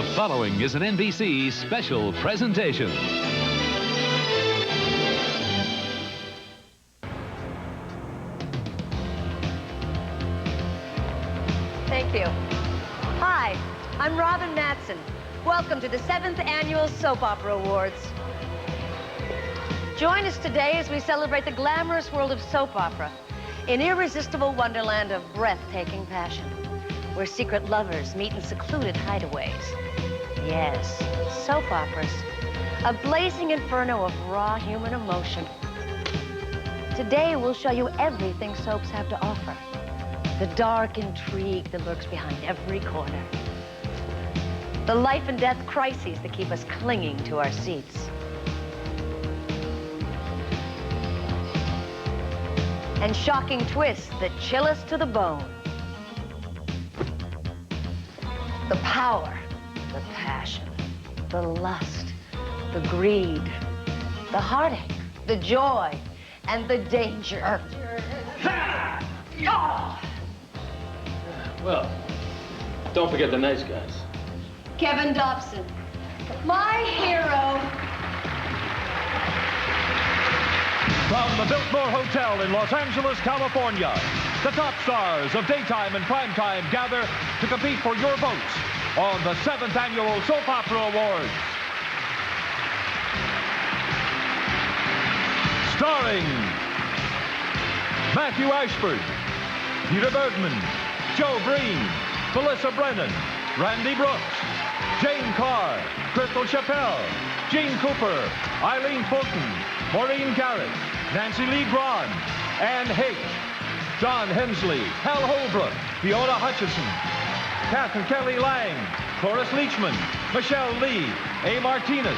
The following is an NBC special presentation. Thank you. Hi, I'm Robin Matson. Welcome to the 7th Annual Soap Opera Awards. Join us today as we celebrate the glamorous world of soap opera, an irresistible wonderland of breathtaking passion, where secret lovers meet in secluded hideaways. Yes, soap operas, a blazing inferno of raw human emotion. Today, we'll show you everything soaps have to offer. The dark intrigue that lurks behind every corner. The life and death crises that keep us clinging to our seats. And shocking twists that chill us to the bone. The power, the passion, the lust, the greed, the heartache, the joy, and the danger. Well, don't forget the nice guys. Kevin Dobson, my hero. From the Biltmore Hotel in Los Angeles, California, the top stars of daytime and primetime gather to compete for your votes on the 7th Annual Soap Opera Awards. Starring Matthew Ashford, Peter Bergman, Joe Breen, Melissa Brennan, Randy Brooks, Jane Carr, Crystal Chappelle, Gene Cooper, Eileen Fulton, Maureen Garrett, Nancy Lee Grahn, Anne H., John Hensley, Hal Holbrook, Fiona Hutchison, Catherine Kelly Lang, Cloris Leachman, Michelle Lee, A. Martinez,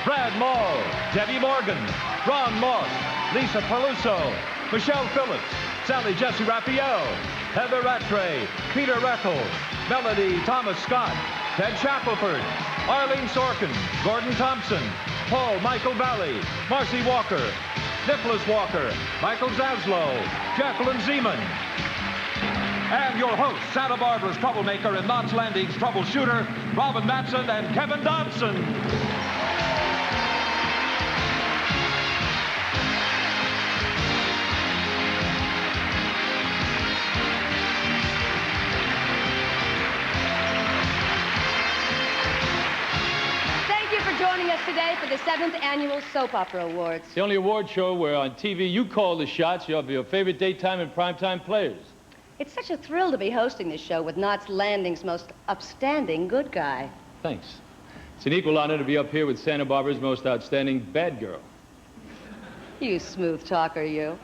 Brad Mall, Debbie Morgan, Ron Moss, Lisa Peluso, Michelle Phillips, Sally Jesse Raphael, Heather Rattray, Peter Reckel, Melody Thomas Scott, Ted Shackelford, Arlene Sorkin, Gordon Thompson, Paul Michael Valley, Marcy Walker, Nicholas Walker, Michael Zaslow, Jacqueline Zeman. And your hosts, Santa Barbara's troublemaker and Knots Landing's troubleshooter, Robin Matson and Kevin Dobson. Joining us today for the 7th Annual Soap Opera Awards. It's the only award show where on TV you call the shots. You have your favorite daytime and primetime players. It's such a thrill to be hosting this show with Knots Landing's most upstanding good guy. Thanks. It's an equal honor to be up here with Santa Barbara's most outstanding bad girl. You smooth talker, you.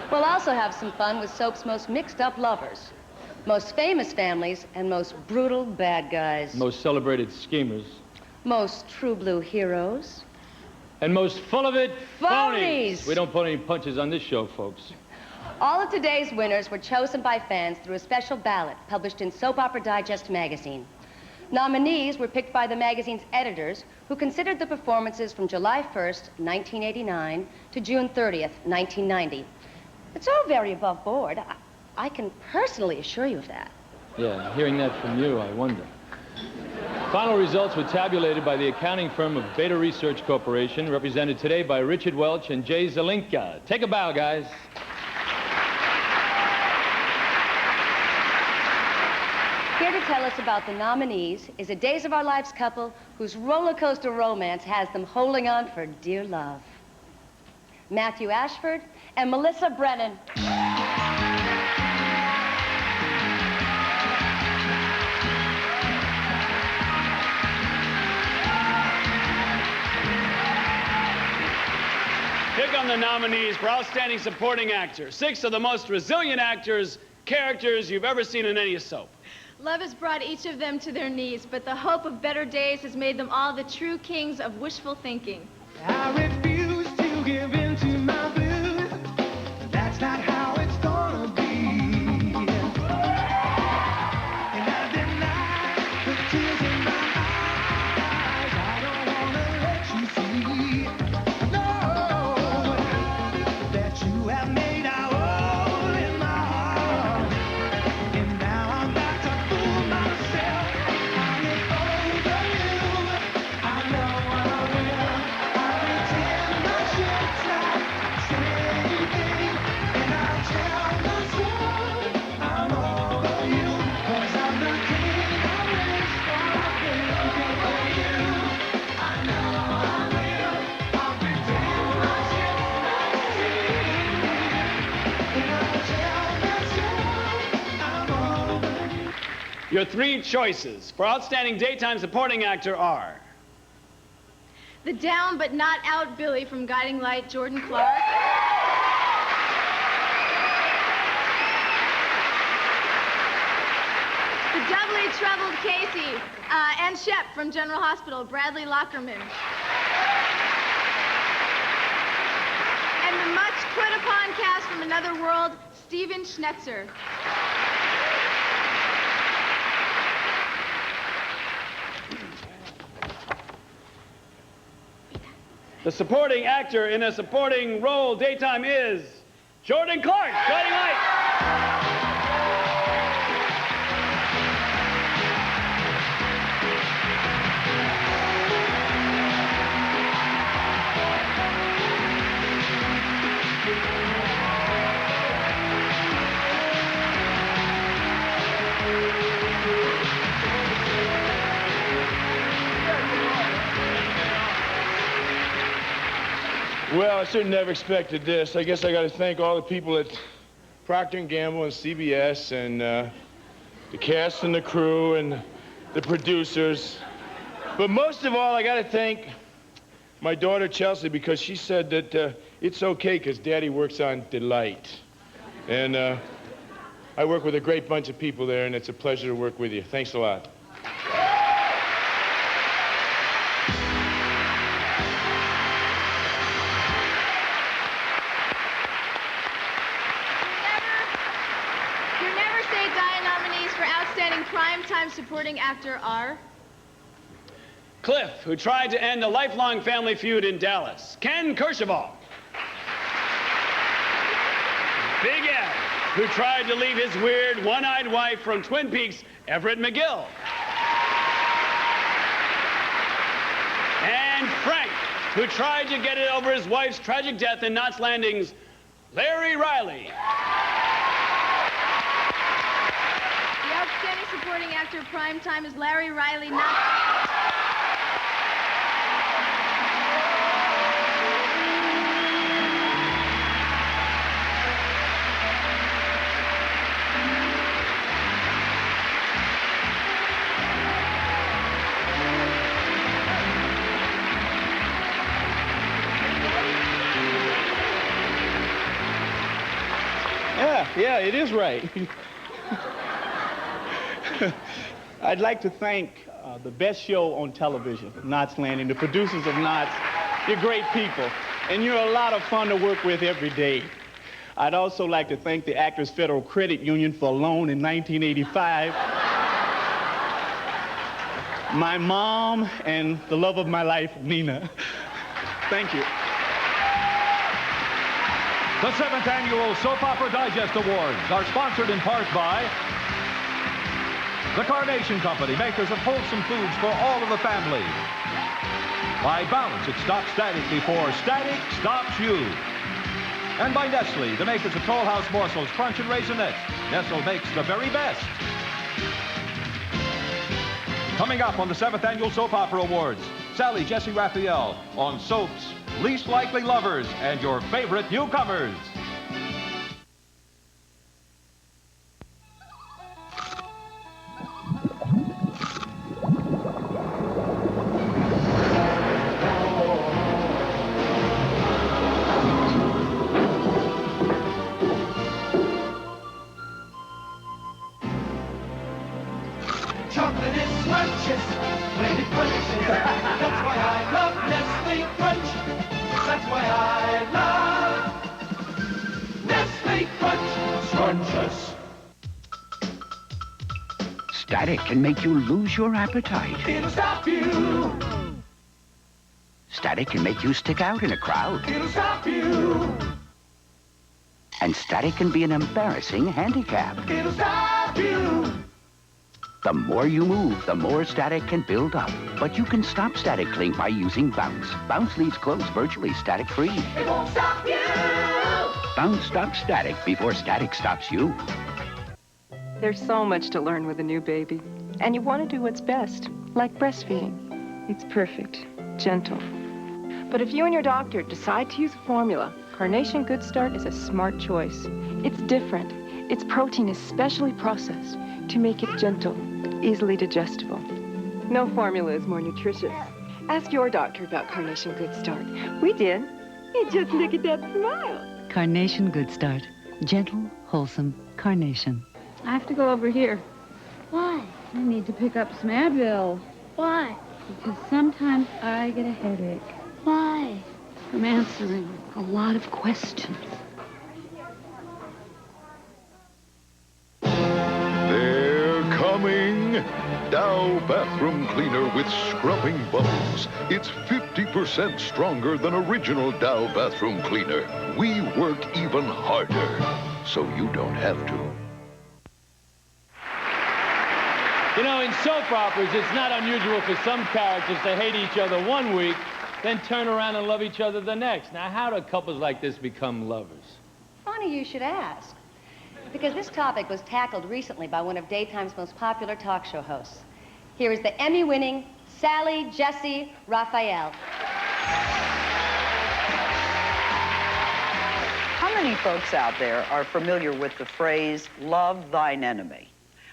We'll also have some fun with soap's most mixed-up lovers, most famous families, and most brutal bad guys. Most celebrated schemers. Most true blue heroes. And most full of it phonies. We don't pull any punches on this show, folks. All of today's winners were chosen by fans through a special ballot published in Soap Opera Digest magazine. Nominees were picked by the magazine's editors, who considered the performances from July 1st, 1989 to June 30th, 1990. It's all very above board. I can personally assure you of that. Yeah, hearing that from you, I wonder. Final results were tabulated by the accounting firm of Beta Research Corporation, represented today by Richard Welch and Jay Zelinka. Take a bow, guys. Here to tell us about the nominees is a Days of Our Lives couple whose roller coaster romance has them holding on for dear love. Matthew Ashford and Melissa Brennan. Here come the nominees for Outstanding Supporting Actor. 6 of the most resilient characters you've ever seen in any soap. Love has brought each of them to their knees, but the hope of better days has made them all the true kings of wishful thinking. I refuse to give in to my blues. That's not how it's gonna be. And I deny the tears in my eyes. I don't wanna let you see. No, that you have made our own in my heart. And now I'm back to fool myself. I'm an old Your three choices for Outstanding Daytime Supporting Actor are The down but not out Billy from Guiding Light, Jordan Clark. The doubly troubled Casey and Shep from General Hospital, Bradley Lockerman. And the much put upon cast from Another World, Steven Schnetzer. the supporting actor in a supporting role daytime is Jordan Clark, Guiding Light. Well, I certainly never expected this. I guess I got to thank all the people at Procter & Gamble and CBS and the cast and the crew and the producers. But most of all, I got to thank my daughter, Chelsea, because she said that it's okay because Daddy works on Delight. And I work with a great bunch of people there, and it's a pleasure to work with you. Thanks a lot. Primetime supporting actor are Cliff, who tried to end a lifelong family feud in Dallas. Ken Kercheval. Big Ed, who tried to leave his weird one-eyed wife from Twin Peaks, Everett McGill. And Frank, who tried to get it over his wife's tragic death in Knots Landing's Larry Riley. Supporting actor primetime is Larry Riley. Yeah, it is right. I'd like to thank the best show on television, Knots Landing, the producers of Knots. You're great people, and you're a lot of fun to work with every day. I'd also like to thank the Actors Federal Credit Union for a loan in 1985. My mom and the love of my life, Nina. Thank you. The 7th Annual Soap Opera Digest Awards are sponsored in part by the Carnation Company, makers of wholesome foods for all of the family. By Balance, it stops static before static stops you. And by Nestle, the makers of Toll House Morsels, Crunch and Raisinets. Nestle makes the very best. Coming up on the 7th Annual Soap Opera Awards, Sally Jesse Raphael on soaps, least likely lovers, and your favorite newcomers. Chocolate is scrumptious when it crunches. That's why I love Nestle Crunch. That's why I love Nestle Crunch Scrunches. Static can make you lose your appetite. It'll stop you. Static can make you stick out in a crowd. It'll stop you. And static can be an embarrassing handicap. It'll stop you. The more you move, the more static can build up. But you can stop static cling by using Bounce. Bounce leaves clothes virtually static-free. It won't stop you. Bounce stops static before static stops you. There's so much to learn with a new baby. And you want to do what's best, like breastfeeding. It's perfect, gentle. But if you and your doctor decide to use a formula, Carnation Good Start is a smart choice. It's different. Its protein is specially processed to make it gentle, easily digestible. No formula is more nutritious. Ask your doctor about Carnation Good Start. We did. And just look at that smile. Carnation Good Start. Gentle, wholesome Carnation. I have to go over here. Why? I need to pick up some Advil. Why? Because sometimes I get a headache Why? from answering a lot of questions. They're coming. Dow Bathroom Cleaner with scrubbing bubbles. It's 50% stronger than original Dow Bathroom Cleaner. We work even harder, so you don't have to. You know, in soap operas, it's not unusual for some characters to hate each other one week, then turn around and love each other the next. Now, how do couples like this become lovers? Funny you should ask. Because this topic was tackled recently by one of daytime's most popular talk show hosts. Here is the Emmy-winning Sally Jessy Raphael. How many folks out there are familiar with the phrase, love thine enemy?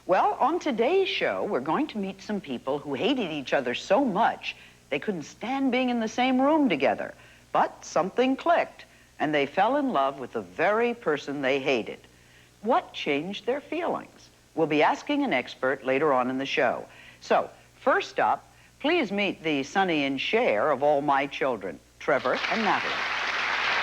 Well, on today's show, we're going to meet some people who hated each other so much they couldn't stand being in the same room together. But something clicked, and they fell in love with the very person they hated. What changed their feelings? We'll be asking an expert later on in the show. So, first up, please meet the Sonny and Cher of all my children, Trevor and Natalie.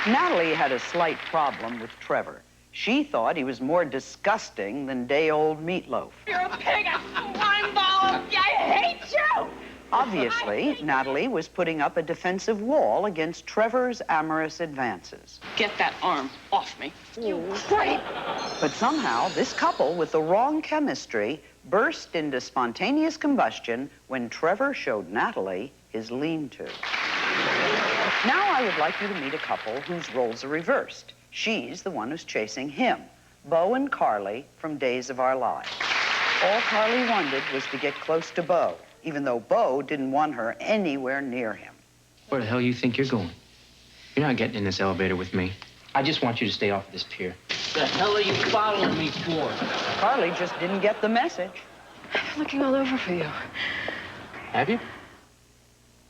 Natalie had a slight problem with Trevor. She thought he was more disgusting than day-old meatloaf. You're a pig, a slime ball. I hate you. Obviously, Natalie was putting up a defensive wall against Trevor's amorous advances. Get that arm off me. You Great. But somehow, this couple with the wrong chemistry burst into spontaneous combustion when Trevor showed Natalie his lean-to. Now I would like you to meet a couple whose roles are reversed. She's the one who's chasing him, Bo and Carly from Days of Our Lives. All Carly wanted was to get close to Bo, even though Bo didn't want her anywhere near him. Where the hell you think you're going? You're not getting in this elevator with me. I just want you to stay off of this pier. The hell are you following me for? Carly just didn't get the message. Looking all over for you. Have you?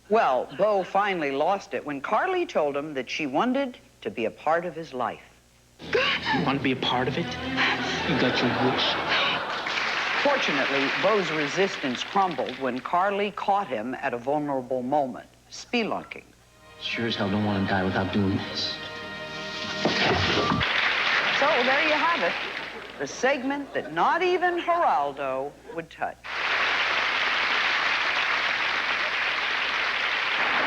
Well, Bo finally lost it when Carly told him that she wanted to be a part of his life. You want to be a part of it? You got your wish. Fortunately, Bo's resistance crumbled when Carly caught him at a vulnerable moment, spelunking. Sure as hell don't want to die without doing this. So there you have it, the segment that not even Geraldo would touch.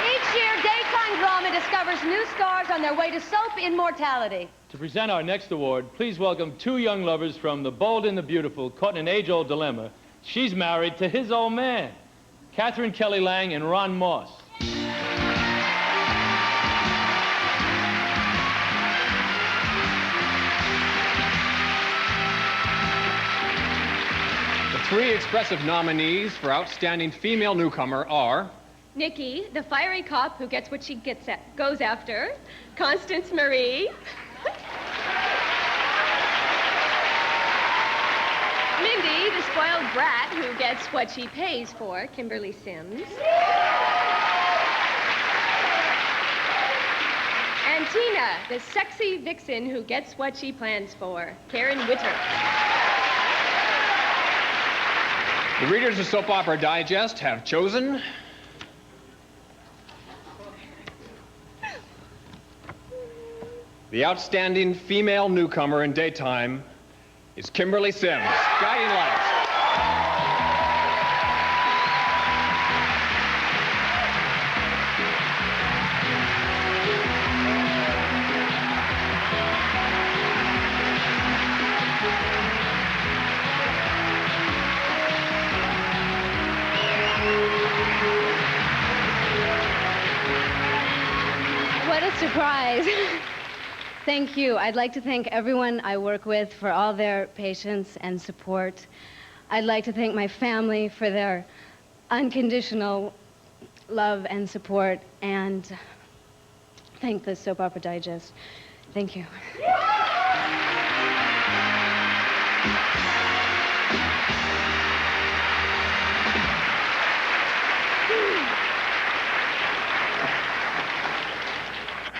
Each year, daytime drama discovers new stars on their way to soap immortality. To present our next award, please welcome two young lovers from The Bold and the Beautiful, caught in an age-old dilemma. She's married to his old man, Catherine Kelly Lang and Ron Moss. The three expressive nominees for Outstanding Female Newcomer are... Nikki, the fiery cop who gets what she goes after. Constance Marie. Mindy, the spoiled brat who gets what she pays for. Kimberly Sims. And Tina, the sexy vixen who gets what she plans for. Karen Witter. The readers of Soap Opera Digest have chosen... The outstanding female newcomer in daytime is Kimberly Sims, Guiding Light. What a surprise. Thank you. I'd like to thank everyone I work with for all their patience and support. I'd like to thank my family for their unconditional love and support, and thank the Soap Opera Digest. Thank you.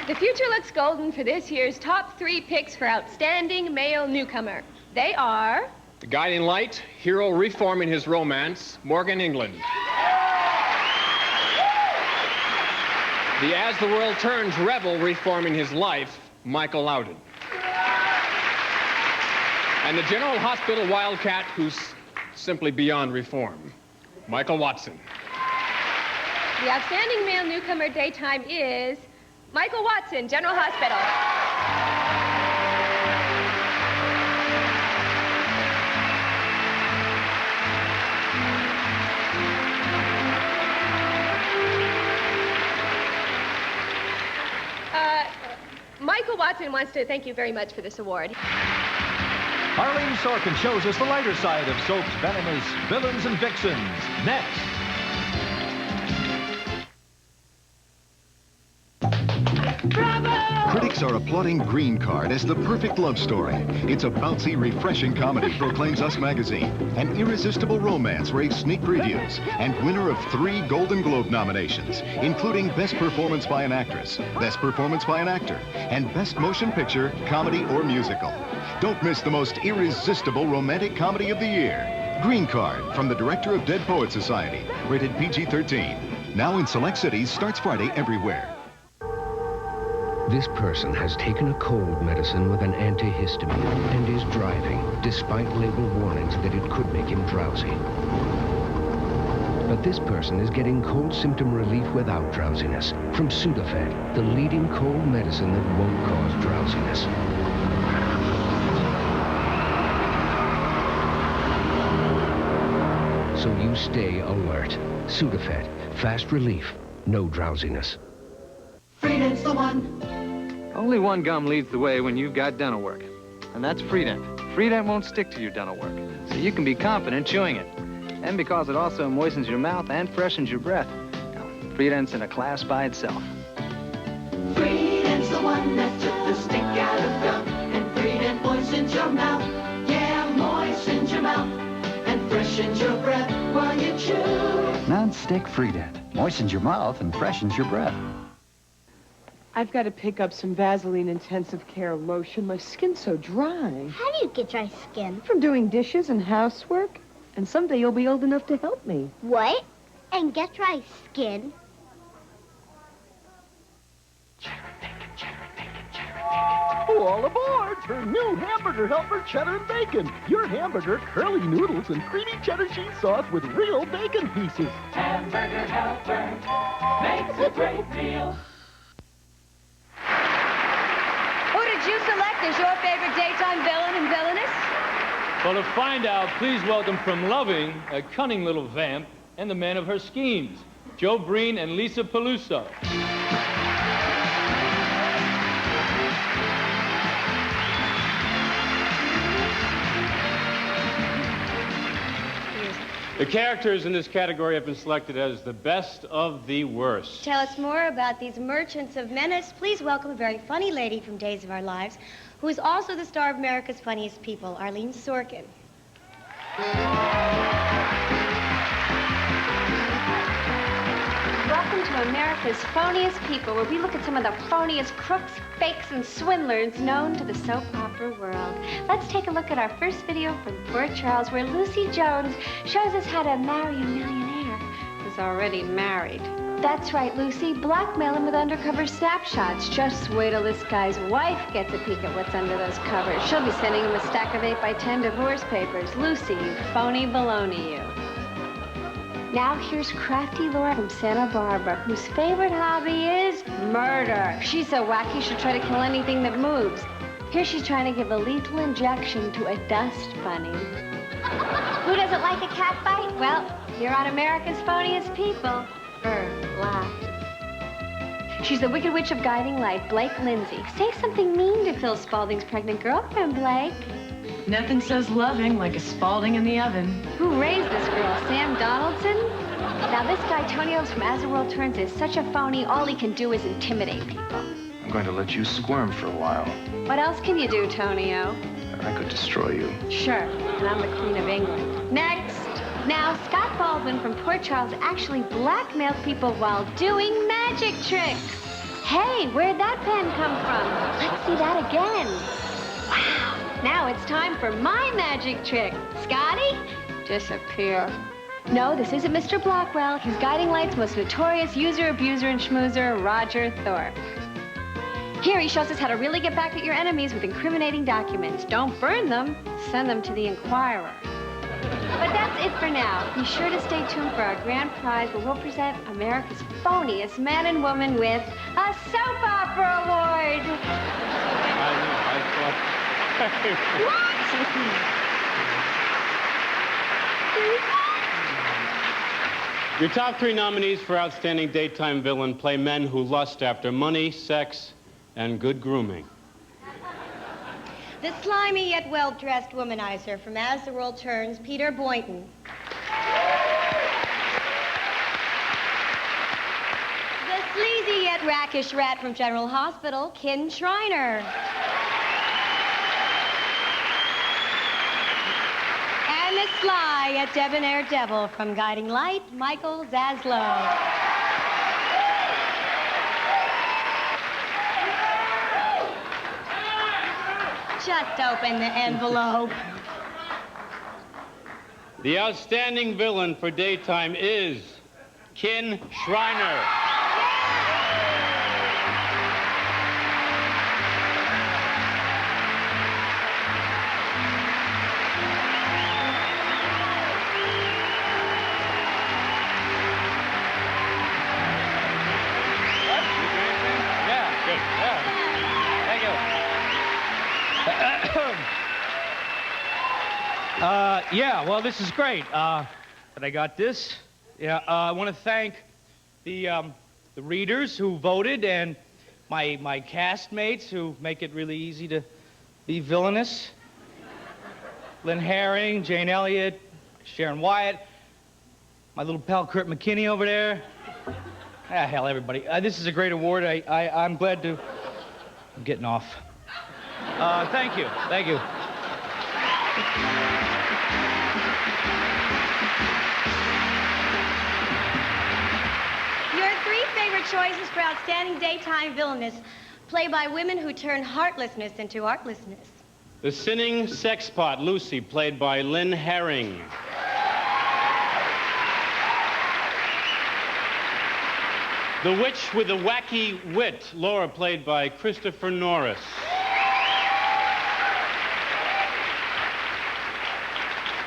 The future looks golden for this year's top 3 picks for outstanding male newcomer. They are... The guiding light, hero reforming his romance, Morgan England. The As the World Turns rebel reforming his life, Michael Loudon. And the General Hospital wildcat who's simply beyond reform, Michael Watson. The outstanding male newcomer daytime is Michael Watson, General Hospital. Michael Watson wants to thank you very much for this award. Arlene Sorkin shows us the lighter side of soap's venomous villains and vixens. Next. Critics are applauding Green Card as the perfect love story. It's a bouncy, refreshing comedy, proclaims Us Magazine. An irresistible romance raves sneak previews. And winner of 3 Golden Globe nominations, including Best Performance by an Actress, Best Performance by an Actor, and Best Motion Picture, Comedy or Musical. Don't miss the most irresistible romantic comedy of the year. Green Card, from the director of Dead Poets Society. Rated PG-13. Now in select cities, starts Friday everywhere. This person has taken a cold medicine with an antihistamine and is driving, despite label warnings that it could make him drowsy. But this person is getting cold symptom relief without drowsiness from Sudafed, the leading cold medicine that won't cause drowsiness. So you stay alert. Sudafed, fast relief, no drowsiness. Freedent's the one. Only one gum leads the way when you've got dental work, and that's Freedent. Freedent won't stick to your dental work, so you can be confident chewing it. And because it also moistens your mouth and freshens your breath. Now, Freedent's in a class by itself. Freedent's the one that took the stick out of gum, and Freedent moistens your mouth. Yeah, moistens your mouth and freshens your breath while you chew. Non-stick Freedent moistens your mouth and freshens your breath. I've got to pick up some Vaseline Intensive Care lotion. My skin's so dry. How do you get dry skin? From doing dishes and housework. And someday you'll be old enough to help me. What? And get dry skin? Oh, all aboard for new Hamburger Helper Cheddar and Bacon. Your hamburger, curly noodles, and creamy cheddar cheese sauce with real bacon pieces. Hamburger Helper makes a great deal. Who did you select as your favorite daytime villain and villainess? Well, to find out, please welcome from Loving, a cunning little vamp, and the man of her schemes, Joe Breen and Lisa Peluso. The characters in this category have been selected as the best of the worst. Tell us more about these merchants of menace. Please welcome a very funny lady from Days of Our Lives, who is also the star of America's Funniest People, Arlene Sorkin. Welcome to America's Phoniest People, where we look at some of the phoniest crooks, fakes, and swindlers known to the soap opera world. Let's take a look at our first video from Port Charles, where Lucy Jones shows us how to marry a millionaire who's already married. That's right, Lucy. Blackmail him with undercover snapshots. Just wait till this guy's wife gets a peek at what's under those covers. She'll be sending him a stack of 8x10 divorce papers. Lucy, you phony baloney, you. Now here's crafty Laura from Santa Barbara, whose favorite hobby is murder. She's so wacky she'll try to kill anything that moves. Here she's trying to give a lethal injection to a dust bunny. Who doesn't like a cat fight? Well, you're on America's Phoniest People. Laughed. She's the Wicked Witch of Guiding Light, Blake Lindsay. Say something mean to Phil Spaulding's pregnant girlfriend, Blake. Nothing says loving like a Spaulding in the oven. Who raised this girl, Sam Donaldson? Now, this guy, Tony Oaks from As the World Turns, is such a phony, all he can do is intimidate people. I'm going to let you squirm for a while. What else can you do, Tonio? I could destroy you. Sure, and I'm the Queen of England. Next! Now, Scott Baldwin from Port Charles actually blackmailed people while doing magic tricks. Hey, where'd that pen come from? Let's see that again. Wow. Now it's time for my magic trick. Scotty, disappear. No, this isn't Mr. Blackwell. He's Guiding Light's most notorious user, abuser, and schmoozer, Roger Thorpe. Here, he shows us how to really get back at your enemies with incriminating documents. Don't burn them, send them to the Inquirer. But that's it for now. Be sure to stay tuned for our grand prize where we'll present America's phoniest man and woman with a soap opera award. I know, What? Your top 3 nominees for Outstanding Daytime Villain play men who lust after money, sex, and good grooming. The slimy yet well-dressed womanizer from As the World Turns, Peter Boynton. The sleazy yet rakish rat from General Hospital, Kin Shriner. And the sly yet debonair devil from Guiding Light, Michael Zaslow. Just open the envelope. The outstanding villain for daytime is Kin Shriner. Yeah, good. Yeah. Thank you. Yeah, well, this is great. That I got this. Yeah, I want to thank the readers who voted and my castmates who make it really easy to be villainous. Lynn Herring, Jane Elliott, Sharon Wyatt, my little pal Kurt McKinney over there. Ah, hell, everybody. This is a great award. I'm glad to... I'm getting off. Thank you. Thank you. Your 3 favorite choices for Outstanding Daytime Villainous play by women who turn heartlessness into artlessness. The sinning sexpot, Lucy, played by Lynn Herring. The witch with the wacky wit, Laura, played by Christopher Norris.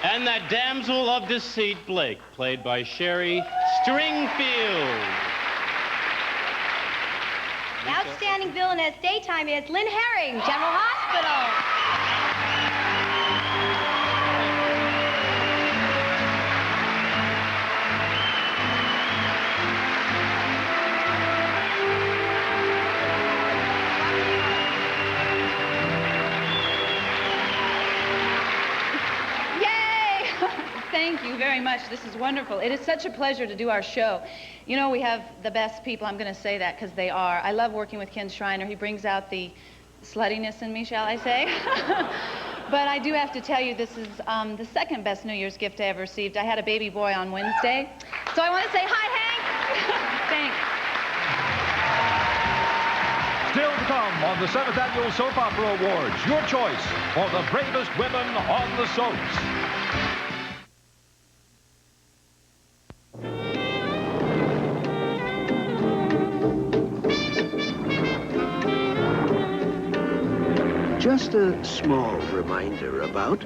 And that damsel of deceit, Blake, played by Sherry Stringfield. The Outstanding Villainess daytime is Lynn Herring, General Hospital. Thank you very much. This is wonderful. It is such a pleasure to do our show. You know, we have the best people. I'm going to say that because they are. I love working with Kin Shriner. He brings out the sluttiness in me, shall I say. But I do have to tell you, this is the second best New Year's gift I ever received. I had a baby boy on Wednesday. So I want to say hi, Hank. Thanks. Still to come on the 7th Annual Soap Opera Awards, your choice for the bravest women on the soaps. Just a small reminder about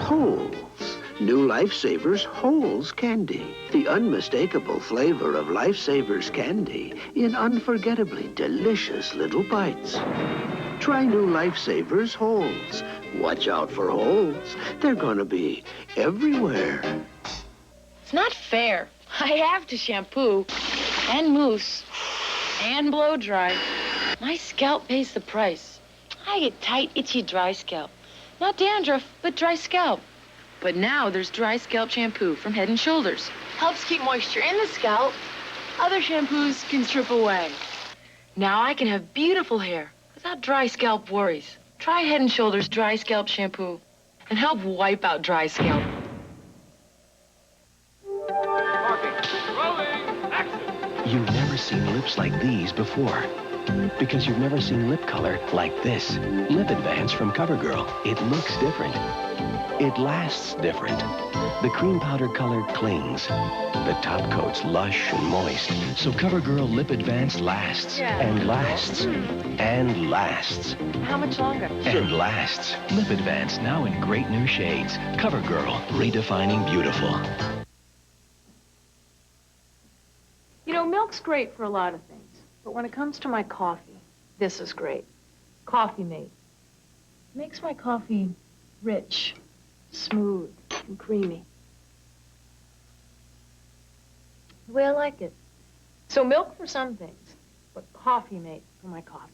Holes. New Lifesavers Holes Candy. The unmistakable flavor of Lifesavers candy in unforgettably delicious little bites. Try new Lifesavers Holes. Watch out for holes. They're gonna be everywhere. It's not fair. I have to shampoo and mousse and blow dry. My scalp pays the price. I get tight, itchy, dry scalp. Not dandruff, but dry scalp. But now there's dry scalp shampoo from Head & Shoulders. Helps keep moisture in the scalp. Other shampoos can strip away. Now I can have beautiful hair without dry scalp worries. Try Head & Shoulders dry scalp shampoo and help wipe out dry scalp. You've never seen lips like these before. Because you've never seen lip color like this. Lip Advance from CoverGirl. It looks different. It lasts different. The cream powder color clings. The top coat's lush and moist. So CoverGirl Lip Advance lasts. And lasts. And lasts. How much longer? And lasts. Lip Advance now in great new shades. CoverGirl, redefining beautiful. You know, milk's great for a lot of things. But when it comes to my coffee, this is great. Coffee Mate. Makes my coffee rich, smooth, and creamy. The way I like it. So milk for some things, but Coffee Mate for my coffee.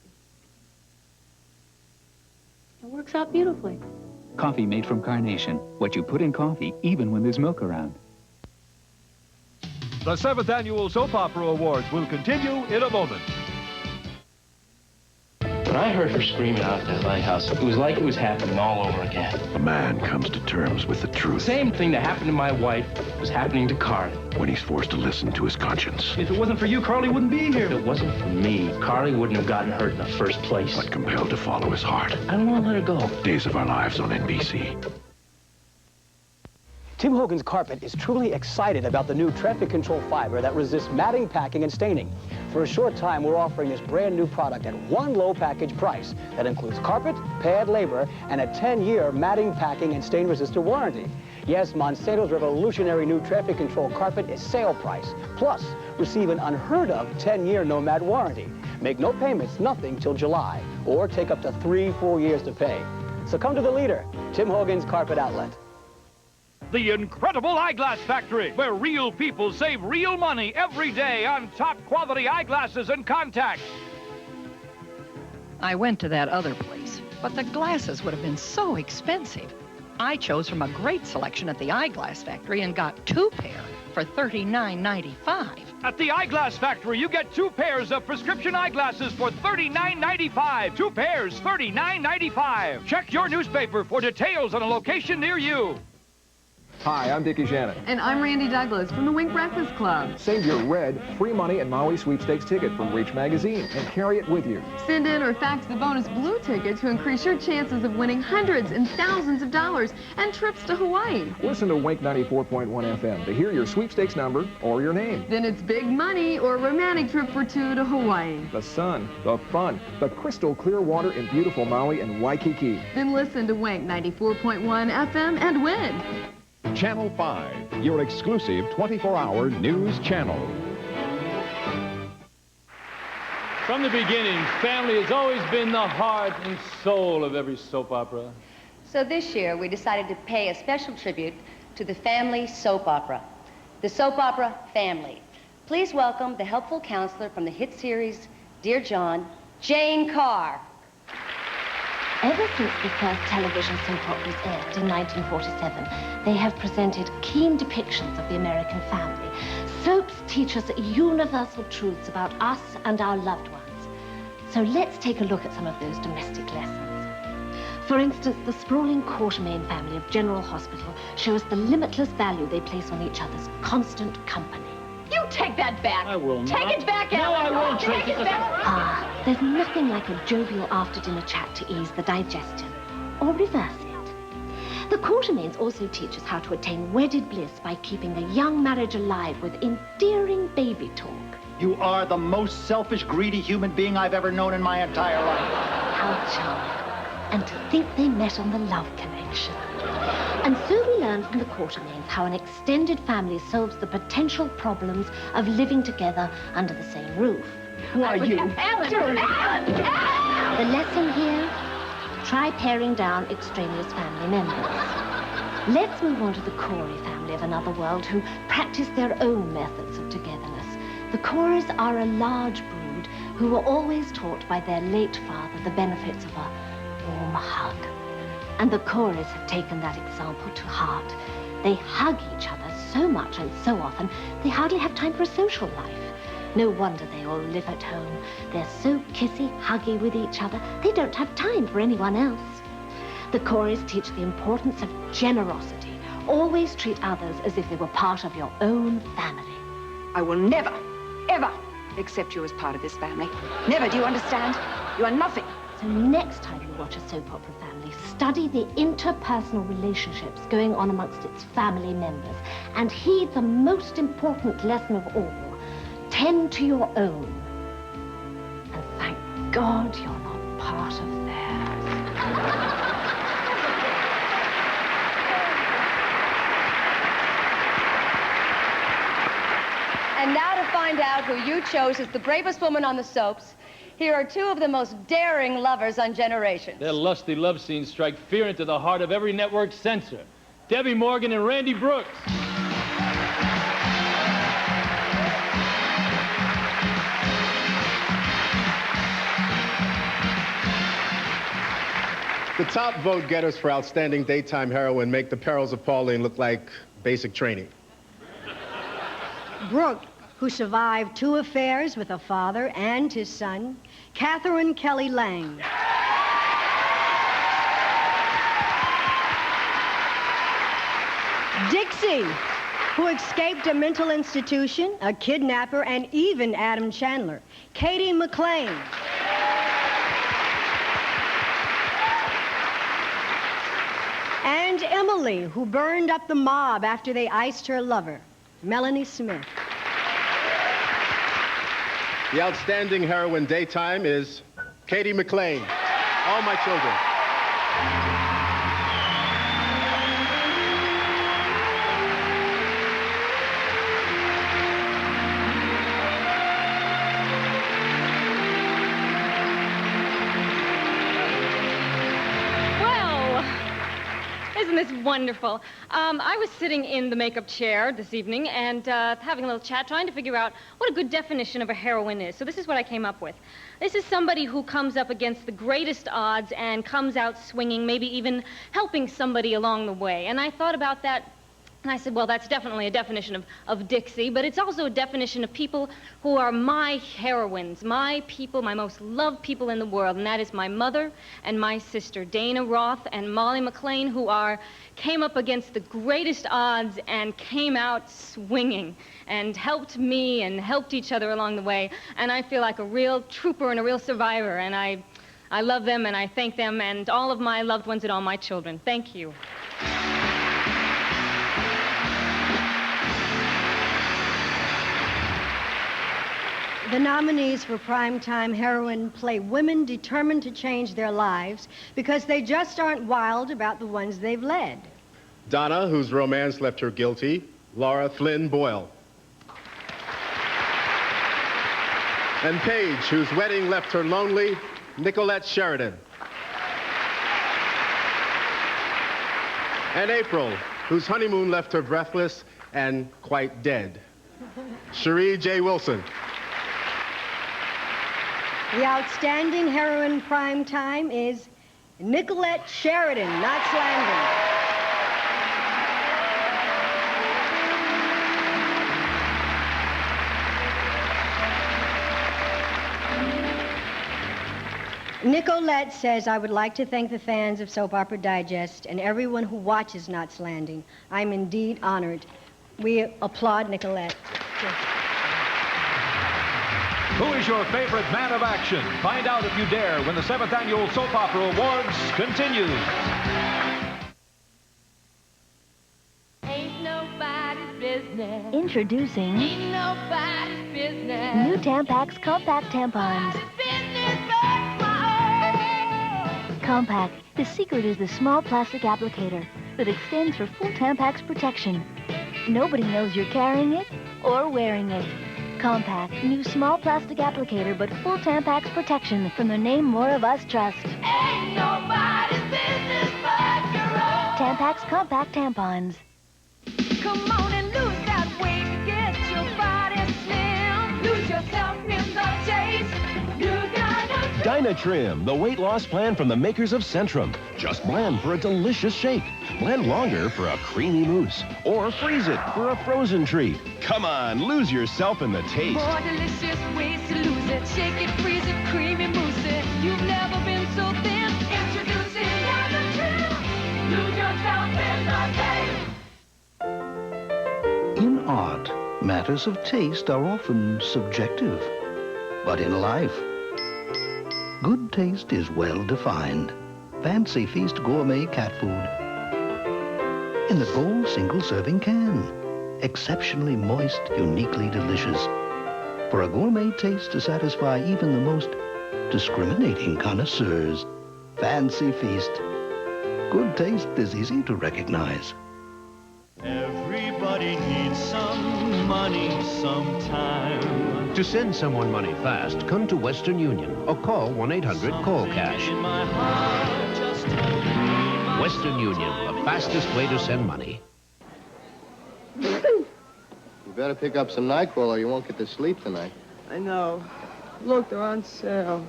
It works out beautifully. Coffee Mate from Carnation. What you put in coffee, even when there's milk around. The 7th Annual Soap Opera Awards will continue in a moment. When I heard her screaming out at that lighthouse, it was like it was happening all over again. A man comes to terms with the truth. Same thing that happened to my wife was happening to Carly. When he's forced to listen to his conscience. If it wasn't for you, Carly wouldn't be here. If it wasn't for me, Carly wouldn't have gotten hurt in the first place. But compelled to follow his heart. I don't want to let her go. Days of Our Lives on NBC. Tim Hogan's Carpet is truly excited about the new traffic control fiber that resists matting, packing, and staining. For a short time, we're offering this brand new product at one low package price that includes carpet, pad labor, and a 10-year matting, packing, and stain resistor warranty. Yes, Monsanto's revolutionary new traffic control carpet is sale price. Plus, receive an unheard of 10-year no-mat warranty. Make no payments, nothing till July, or take up to 3 full years to pay. So come to the leader, Tim Hogan's Carpet Outlet. The incredible eyeglass factory, where real people save real money every day on top quality eyeglasses and contacts. I went to that other place, but the glasses would have been so expensive. I chose from a great selection at the eyeglass factory and got 2 pair for $39.95. At the Eyeglass Factory, you get 2 pairs of prescription eyeglasses for $39.95. 2 pairs, $39.95. Check your newspaper for details on a location near you. Hi, I'm Dickie Shannon. And I'm Randy Douglas from the Wink Breakfast Club. Save your red free money and Maui sweepstakes ticket from Reach Magazine and carry it with you. Send in or fax the bonus blue ticket to increase your chances of winning hundreds and thousands of dollars and trips to Hawaii. Listen to Wink 94.1 FM to hear your sweepstakes number or your name. Then it's big money or a romantic trip for 2 to Hawaii. The sun, the fun, the crystal clear water in beautiful Maui and Waikiki. Then listen to Wink 94.1 FM and win. Channel 5, your exclusive 24-hour news channel. From the beginning, family has always been the heart and soul of every soap opera. So this year, we decided to pay a special tribute to the family soap opera. The soap opera Family. Please welcome the helpful counselor from the hit series Dear John, Jane Carr. Ever since the first television soap operas aired in 1947, they have presented keen depictions of the American family. Soaps teach us universal truths about us and our loved ones. So let's take a look at some of those domestic lessons. For instance, the sprawling Quartermain family of General Hospital show us the limitless value they place on each other's constant company. You take that back. I will not. Take it back, No, Ellen. I won't, Take it back. Ah, there's nothing like a jovial after-dinner chat to ease the digestion, or reverse it. The Quartermains also teach us how to attain wedded bliss by keeping a young marriage alive with endearing baby talk. You are the most selfish, greedy human being I've ever known in my entire life. How charming. And to think they met on the love connection. And so we learn from the Quartermains how an extended family solves the potential problems of living together under the same roof. Who are you? Ellen! The lesson here, try paring down extraneous family members. Let's move on to the Corey family of another world who practice their own methods of togetherness. The Coreys are a large brood who were always taught by their late father the benefits of a warm hug. And the Coreys have taken that example to heart. They hug each other so much and so often, they hardly have time for a social life. No wonder they all live at home. They're so kissy, huggy with each other, they don't have time for anyone else. The Coreys teach the importance of generosity. Always treat others as if they were part of your own family. I will never ever accept you as part of this family. Never, do you understand? You are nothing. So next time you watch a soap opera family, study the interpersonal relationships going on amongst its family members and heed the most important lesson of all. Tend to your own. And thank God you're not part of theirs. And now to find out who you chose as the bravest woman on the soaps, here are two of the most daring lovers on Generations. Their lusty love scenes strike fear into the heart of every network censor. Debbie Morgan and Randy Brooks. The top vote getters for Outstanding Daytime Heroine make The Perils of Pauline look like basic training. Brooke, who survived 2 affairs with a father and his son, Catherine Kelly Lang. Dixie, who escaped a mental institution, a kidnapper, and even Adam Chandler, Katie McLean. And Emily, who burned up the mob after they iced her lover, Melanie Smith. The Outstanding Heroine Daytime is Katie McLean. All My Children. Isn't this wonderful? I was sitting in the makeup chair this evening and having a little chat, trying to figure out what a good definition of a heroine is. So this is what I came up with. This is somebody who comes up against the greatest odds and comes out swinging, maybe even helping somebody along the way. And I thought about that, and I said, well, that's definitely a definition of Dixie, but it's also a definition of people who are my heroines, my people, my most loved people in the world, and that is my mother and my sister, Dana Roth and Molly McLean, who came up against the greatest odds and came out swinging and helped me and helped each other along the way. And I feel like a real trooper and a real survivor, and I love them and I thank them and all of my loved ones and all my children. Thank you. The nominees for Primetime Heroine play women determined to change their lives because they just aren't wild about the ones they've led. Donna, whose romance left her guilty, Laura Flynn Boyle. And Paige, whose wedding left her lonely, Nicolette Sheridan. And April, whose honeymoon left her breathless and quite dead, Cherie J. Wilson. The Outstanding Heroine Primetime is Nicolette Sheridan, not Slandon. Nicolette says, I would like to thank the fans of Soap Opera Digest and everyone who watches Knots Landing. I'm indeed honored. We applaud Nicolette. Who is your favorite man of action? Find out if you dare when the 7th Annual Soap Opera Awards continues. Ain't nobody's business. Introducing Ain't nobody's business. new Tampax Compact Tampons. Compact. The secret is the small plastic applicator that extends for full Tampax protection. Nobody knows you're carrying it or wearing it. Compact, new small plastic applicator, but full Tampax protection from the name more of us trust. Ain't nobody's business but your own. Tampax Compact Tampons. Come on and lose that weight. Get your body slim. Lose yourself in the chase. You gotta Dynatrim, the weight loss plan from the makers of Centrum. Just blend for a delicious shake. Blend longer for a creamy mousse. Or freeze it for a frozen treat. Come on, lose yourself in the taste. more delicious ways to lose it. Shake it, freeze it, creamy mousse it. You've never been so thin. Introducing Dynatrim. Lose yourself in the taste. In art, Matters of taste are often subjective, but in life, good taste is well defined. Fancy Feast gourmet cat food in the gold single-serving can. Exceptionally moist, uniquely delicious. For a gourmet taste to satisfy even the most discriminating connoisseurs. Fancy Feast. Good taste is easy to recognize. Everybody needs some money sometime. To send someone money fast, come to Western Union or call 1-800-CALL-CASH. Western Union, the fastest way to send money. You better pick up some NyQuil or you won't get to sleep tonight. I know. Look, they're on sale.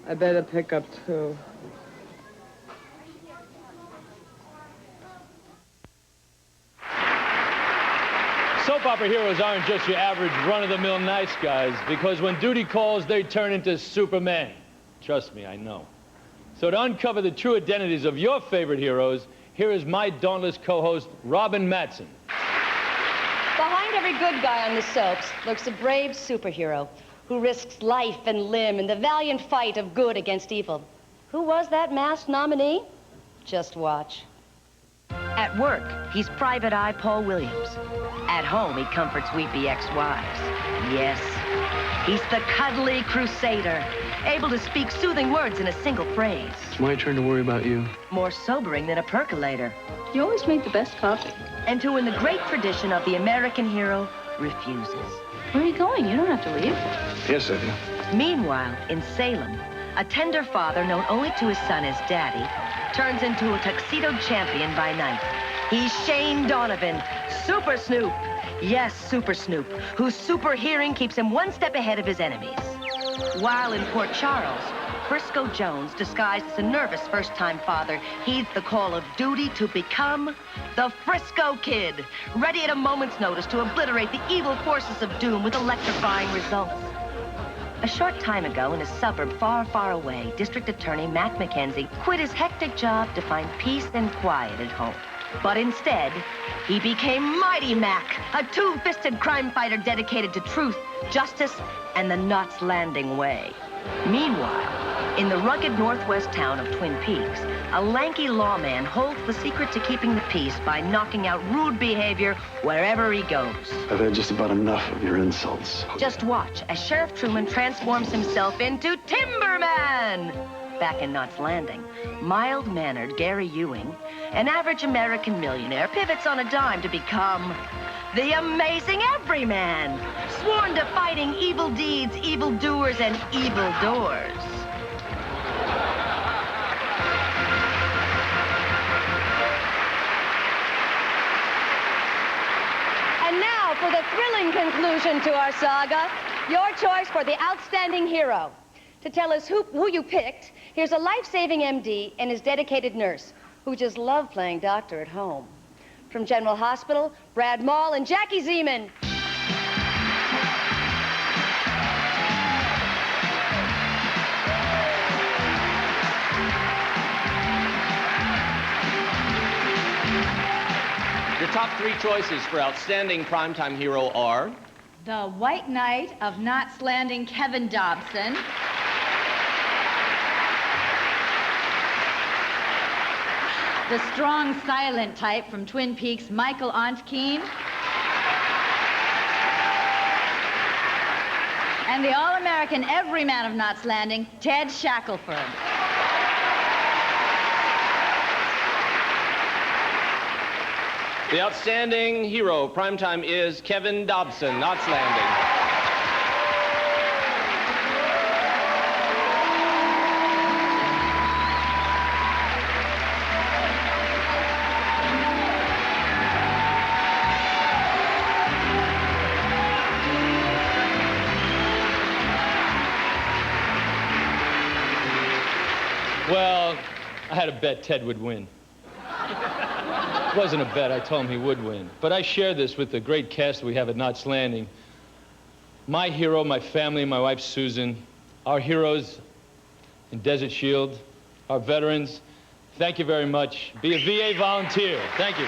I better pick up two. Soap opera heroes aren't just your average run-of-the-mill nice guys, because when duty calls, they turn into Superman. Trust me, I know. So to uncover the true identities of your favorite heroes, here is my dauntless co-host, Robin Mattson. Behind every good guy on the soaps lurks a brave superhero who risks life and limb in the valiant fight of good against evil. Who was that masked nominee? Just watch. At work, he's Private Eye Paul Williams. At home, he comforts weepy ex-wives. Yes, he's the cuddly crusader, able to speak soothing words in a single phrase. It's my turn to worry about you. More sobering than a percolator. You always make the best coffee. And who, in the great tradition of the American hero, refuses. Where are you going? You don't have to leave. Yes, I do. Meanwhile, in Salem, a tender father known only to his son as Daddy turns into a tuxedoed champion by night. He's Shane Donovan, Super Snoop. Yes, Super Snoop, whose super hearing keeps him one step ahead of his enemies. While in Port Charles, Frisco Jones, disguised as a nervous first-time father, heeds the call of duty to become the Frisco Kid, ready at a moment's notice to obliterate the evil forces of doom with electrifying results. A short time ago, in a suburb far, far away, District Attorney Mac McKenzie quit his hectic job to find peace and quiet at home. But instead, he became Mighty Mac, a two-fisted crime fighter dedicated to truth, justice, and the Knots Landing way. Meanwhile, in the rugged northwest town of Twin Peaks, a lanky lawman holds the secret to keeping the peace by knocking out rude behavior wherever he goes. I've had just about enough of your insults. Just watch as Sheriff Truman transforms himself into Timberman. Back in Knots Landing, mild-mannered Gary Ewing, an average American millionaire, pivots on a dime to become the Amazing Everyman, sworn to fighting evil deeds, evil doers, and evil doors. And now for the thrilling conclusion to our saga, your choice for the outstanding hero. To tell us who you picked, here's a life-saving MD and his dedicated nurse, who just love playing doctor at home. From General Hospital, Brad Mall and Jackie Zeman. Your top three choices for outstanding primetime hero are... The White Knight of Knots Landing, Kevin Dobson. The strong, silent type from Twin Peaks, Michael Ontkean. And the all-American everyman of Knots Landing, Ted Shackelford. The outstanding hero primetime is Kevin Dobson, Knots Landing. Well, I had a bet Ted would win. It wasn't a bet, I told him he would win. But I share this with the great cast we have at Knots Landing. My hero, my family, my wife Susan, our heroes in Desert Shield, our veterans, thank you very much. Be a VA volunteer. Thank you.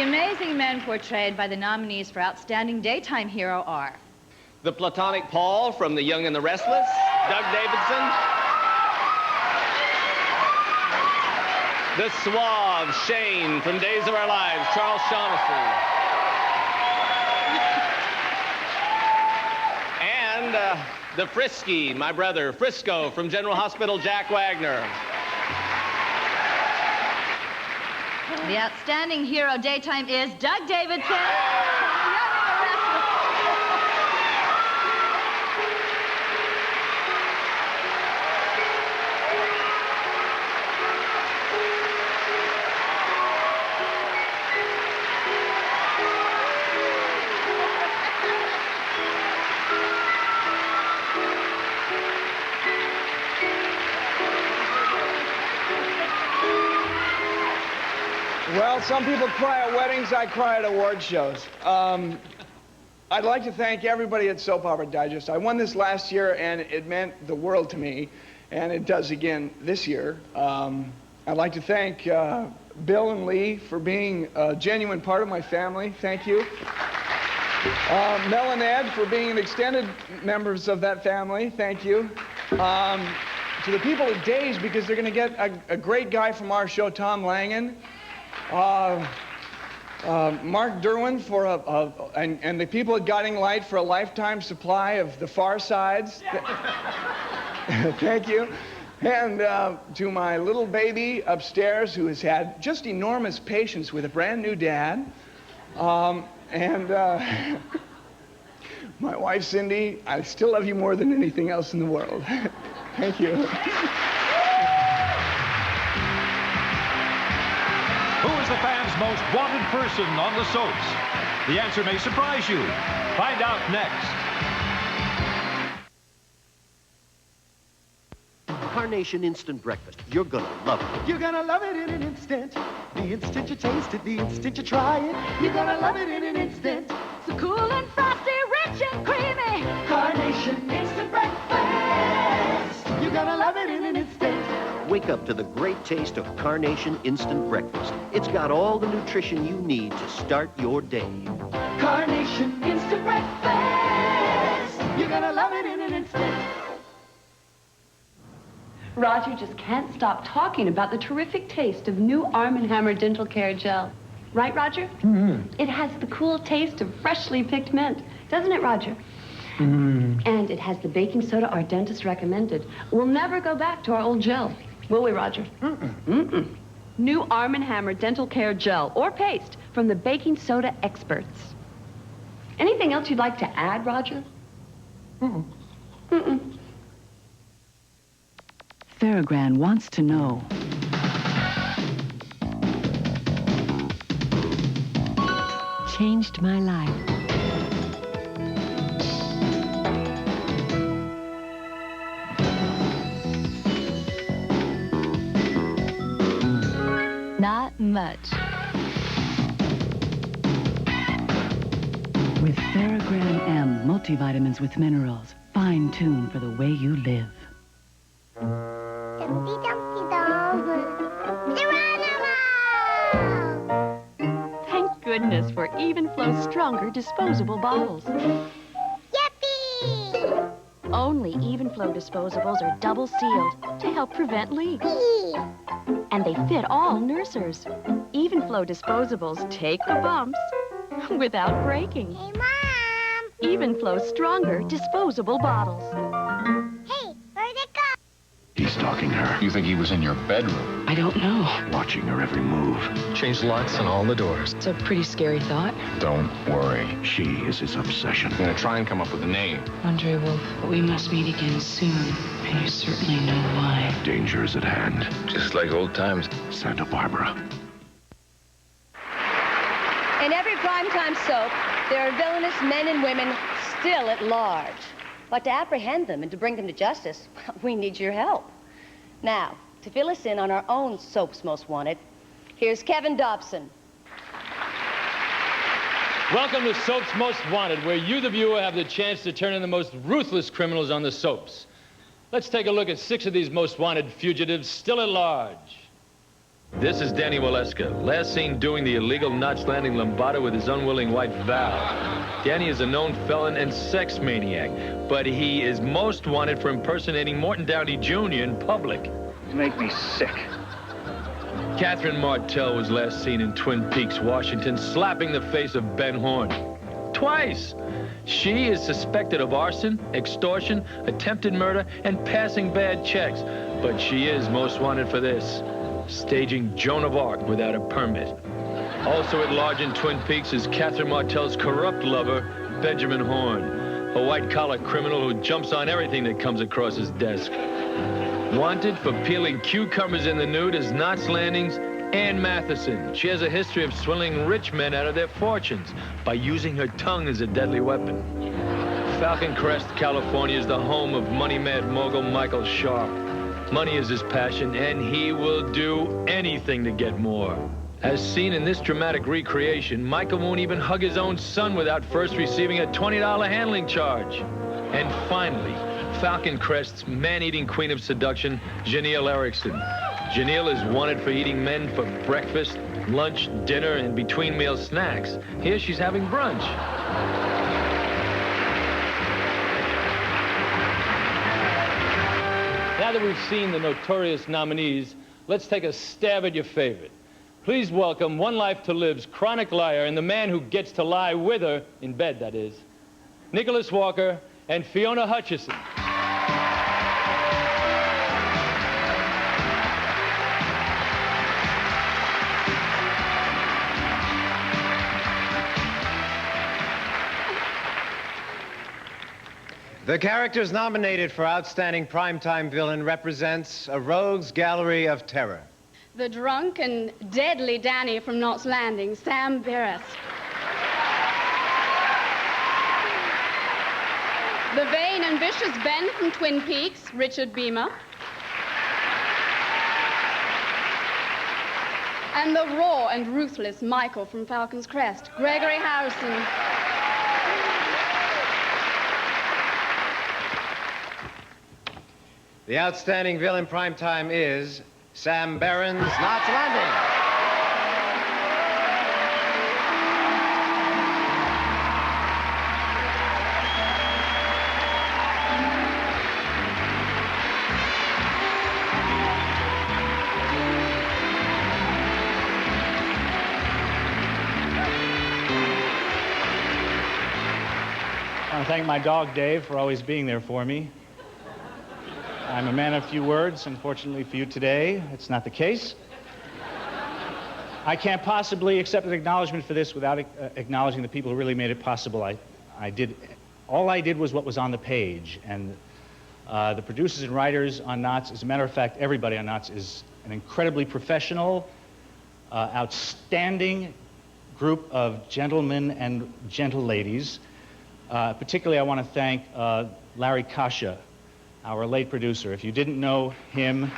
amazing men portrayed by the nominees for Outstanding Daytime Hero are... The platonic Paul from The Young and the Restless, Doug Davidson. The suave Shane from Days of Our Lives, Charles Shaughnessy. And the frisky, my brother, Frisco from General Hospital, Jack Wagner. The Outstanding Hero Daytime is Doug Davidson. Well, some people cry at weddings, I cry at award shows. I'd like to thank everybody at Soap Opera Digest. I won this last year, and it meant the world to me, and it does again this year. I'd like to thank Bill and Lee for being a genuine part of my family. Thank you. Mel and Ed for being extended members of that family. Thank you. To the people at Days, because they're going to get a great guy from our show, Tom Langen. Mark Derwin for and the people at Guiding Light for a lifetime supply of the Far Sides. Thank you. And to my little baby upstairs who has had just enormous patience with a brand new dad. And my wife, Cindy, I still love you more than anything else in the world. Thank you. Who is the fans' most wanted person on the soaps? The answer may surprise you. Find out next. Carnation Instant Breakfast. You're gonna love it. You're gonna love it in an instant. The instant you taste it, the instant you try it. You're gonna love it in an instant. So cool and frosty, rich and creamy. Carnation Instant Breakfast. You're gonna love it in an instant. Wake up to the great taste of Carnation Instant Breakfast. It's got all the nutrition you need to start your day. Carnation Instant Breakfast. You're gonna love it in an instant. Roger just can't stop talking about the terrific taste of new Arm & Hammer Dental Care Gel. Right, Roger? Mm-hmm. It has the cool taste of freshly picked mint, doesn't it, Roger? Mm-hmm. And it has the baking soda our dentist recommended. We'll never go back to our old gel, will we, Roger? Mm-mm. New Arm & Hammer Dental Care Gel or paste from the baking soda experts. Anything else you'd like to add, Roger? Mm-mm. Mm-mm. Farragran wants to know. Changed my life. Not much. With Farragran M multivitamins with minerals, fine-tuned for the way you live. Thank goodness for Evenflow stronger disposable bottles. Yippee! Only Evenflow disposables are double sealed to help prevent leaks. And they fit all nursers. Evenflow disposables take the bumps without breaking. Hey, Mom! Evenflow stronger disposable bottles. Hey, where'd it go? He's stalking her. You think he was in your bedroom? I don't know. Watching her every move. Changed locks on all the doors. It's a pretty scary thought. Don't worry. She is his obsession. I'm gonna try and come up with a name. Andre Wolf, we must meet again soon. And you certainly know why. Danger is at hand. Just like old times. Santa Barbara. In every primetime soap, there are villainous men and women still at large. But to apprehend them and to bring them to justice, we need your help. Now, to fill us in on our own soap's most wanted, here's Kevin Dobson. Welcome to Soap's Most Wanted, where you, the viewer, have the chance to turn in the most ruthless criminals on the soaps. Let's take a look at 6 of these most wanted fugitives still at large. This is Danny Waleska, last seen doing the illegal Knots Landing Lambada with his unwilling wife, Val. Danny is a known felon and sex maniac, but he is most wanted for impersonating Morton Downey Jr. in public. You make me sick. Catherine Martell was last seen in Twin Peaks, Washington, slapping the face of Ben Horn. Twice! She is suspected of arson, extortion, attempted murder, and passing bad checks. But she is most wanted for this: staging Joan of Arc without a permit. Also at large in Twin Peaks is Catherine Martell's corrupt lover, Benjamin Horn, a white-collar criminal who jumps on everything that comes across his desk. Wanted for peeling cucumbers in the nude is Knots Landing's Ann Matheson. She has a history of swindling rich men out of their fortunes by using her tongue as a deadly weapon. Falcon Crest, California is the home of money-mad mogul Michael Sharp. Money is his passion, and he will do anything to get more. As seen in this dramatic recreation, Michael won't even hug his own son without first receiving a $20 handling charge. And finally, Falcon Crest's man-eating queen of seduction, Janelle Erickson. Janelle is wanted for eating men for breakfast, lunch, dinner, and between-meal snacks. Here she's having brunch. Now that we've seen the notorious nominees, let's take a stab at your favorite. Please welcome One Life to Live's chronic liar and the man who gets to lie with her, in bed that is, Nicholas Walker and Fiona Hutchison. The characters nominated for Outstanding Primetime Villain represents a rogues gallery of terror. The drunk and deadly Danny from Knots Landing, Sam Barris. The vain and vicious Ben from Twin Peaks, Richard Beamer. And the raw and ruthless Michael from Falcon's Crest, Gregory Harrison. The Outstanding Villain Primetime is Sam Barron's Knots Landing. I want to thank my dog, Dave, for always being there for me. I'm a man of few words. Unfortunately for you today, it's not the case. I can't possibly accept an acknowledgement for this without acknowledging the people who really made it possible. All I did was what was on the page, and the producers and writers on Knots, as a matter of fact, everybody on Knots is an incredibly professional, outstanding group of gentlemen and gentle ladies. Particularly, I want to thank Larry Kasha, our late producer. If you didn't know him,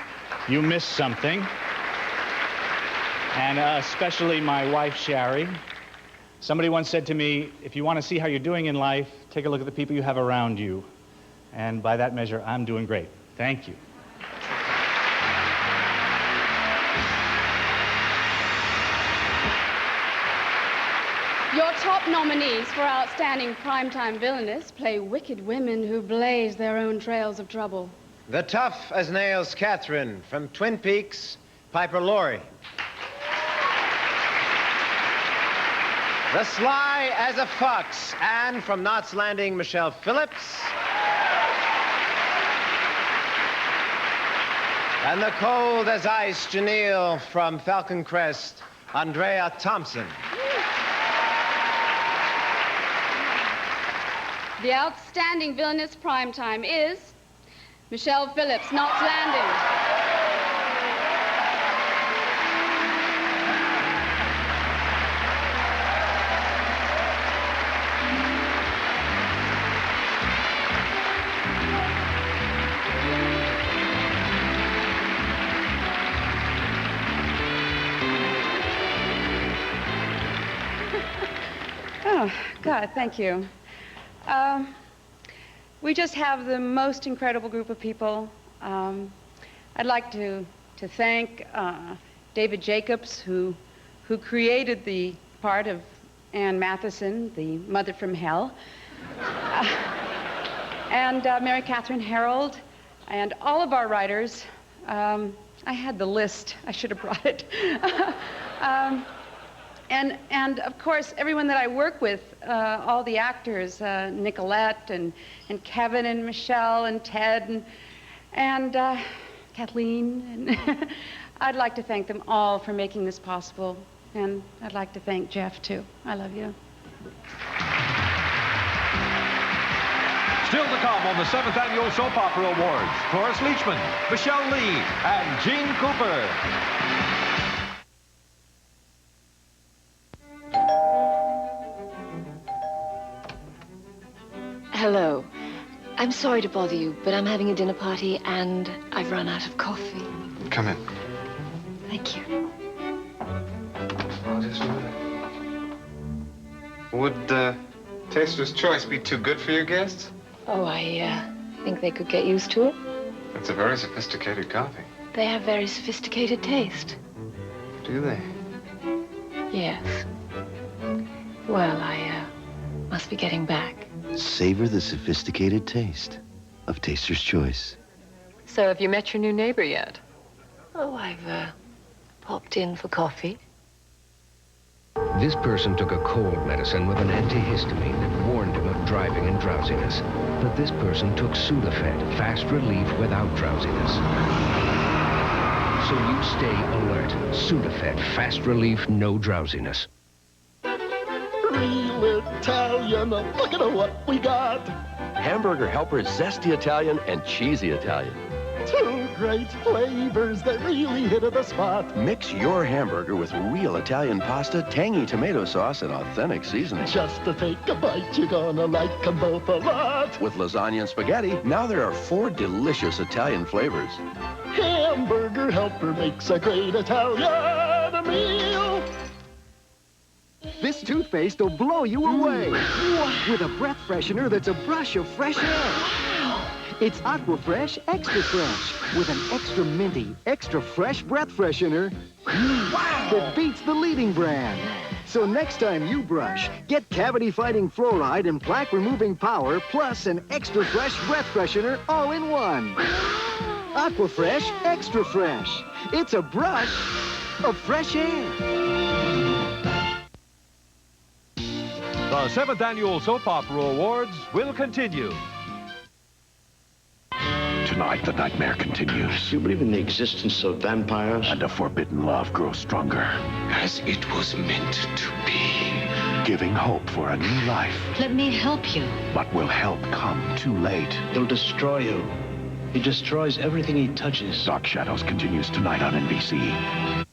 you missed something. And especially my wife, Shari. Somebody once said to me, if you want to see how you're doing in life, take a look at the people you have around you. And by that measure, I'm doing great. Thank you. Your top nominees for Outstanding Primetime Villainess play wicked women who blaze their own trails of trouble. The tough as nails Catherine from Twin Peaks, Piper Laurie. The sly as a fox, Anne from Knots Landing, Michelle Phillips. And the cold as ice, Janelle from Falcon Crest, Andrea Thompson. The Outstanding Villainess Primetime is Michelle Phillips, Knots Landing. Oh, God, thank you. We just have the most incredible group of people. I'd like to thank David Jacobs, who created the part of Ann Matheson, the mother from hell, and Mary Catherine Harold, and all of our writers. I had the list. I should have brought it. And of course, everyone that I work with, all the actors, Nicolette and Kevin and Michelle and Ted and Kathleen. And I'd like to thank them all for making this possible. And I'd like to thank Jeff, too. I love you. Still to come on the 7th Annual Soap Opera Awards, Cloris Leachman, Michelle Lee, and Gene Cooper. Hello. I'm sorry to bother you, but I'm having a dinner party and I've run out of coffee. Come in. Thank you. I'll just move. Would Taster's Choice be too good for your guests? Oh, I think they could get used to it. It's a very sophisticated coffee. They have very sophisticated taste. Do they? Yes. Well, I must be getting back. Savor the sophisticated taste of Taster's Choice. So, have you met your new neighbor yet? Oh, I've popped in for coffee. This person took a cold medicine with an antihistamine that warned him of driving and drowsiness. But this person took Sudafed, fast relief without drowsiness. So you stay alert. Sudafed, fast relief, no drowsiness. Real Italian, look at what we got. Hamburger Helper is zesty Italian and cheesy Italian. Two great flavors that really hit the spot. Mix your hamburger with real Italian pasta, tangy tomato sauce, and authentic seasoning. Just to take a bite, you're gonna like them both a lot. With lasagna and spaghetti, now there are 4 delicious Italian flavors. Hamburger Helper makes a great Italian meal. This toothpaste will blow you away. With a breath freshener that's a brush of fresh air. It's Aquafresh Extra Fresh with an extra minty, extra fresh breath freshener that beats the leading brand. So next time you brush, get cavity-fighting fluoride and plaque-removing power plus an extra fresh breath freshener all in one. Aquafresh Extra Fresh. It's a brush of fresh air. The 7th Annual Soap Opera Awards will continue. Tonight, the nightmare continues. You believe in the existence of vampires? And a forbidden love grows stronger. As it was meant to be. Giving hope for a new life. Let me help you. But will help come too late? He'll destroy you. He destroys everything he touches. Dark Shadows continues tonight on NBC.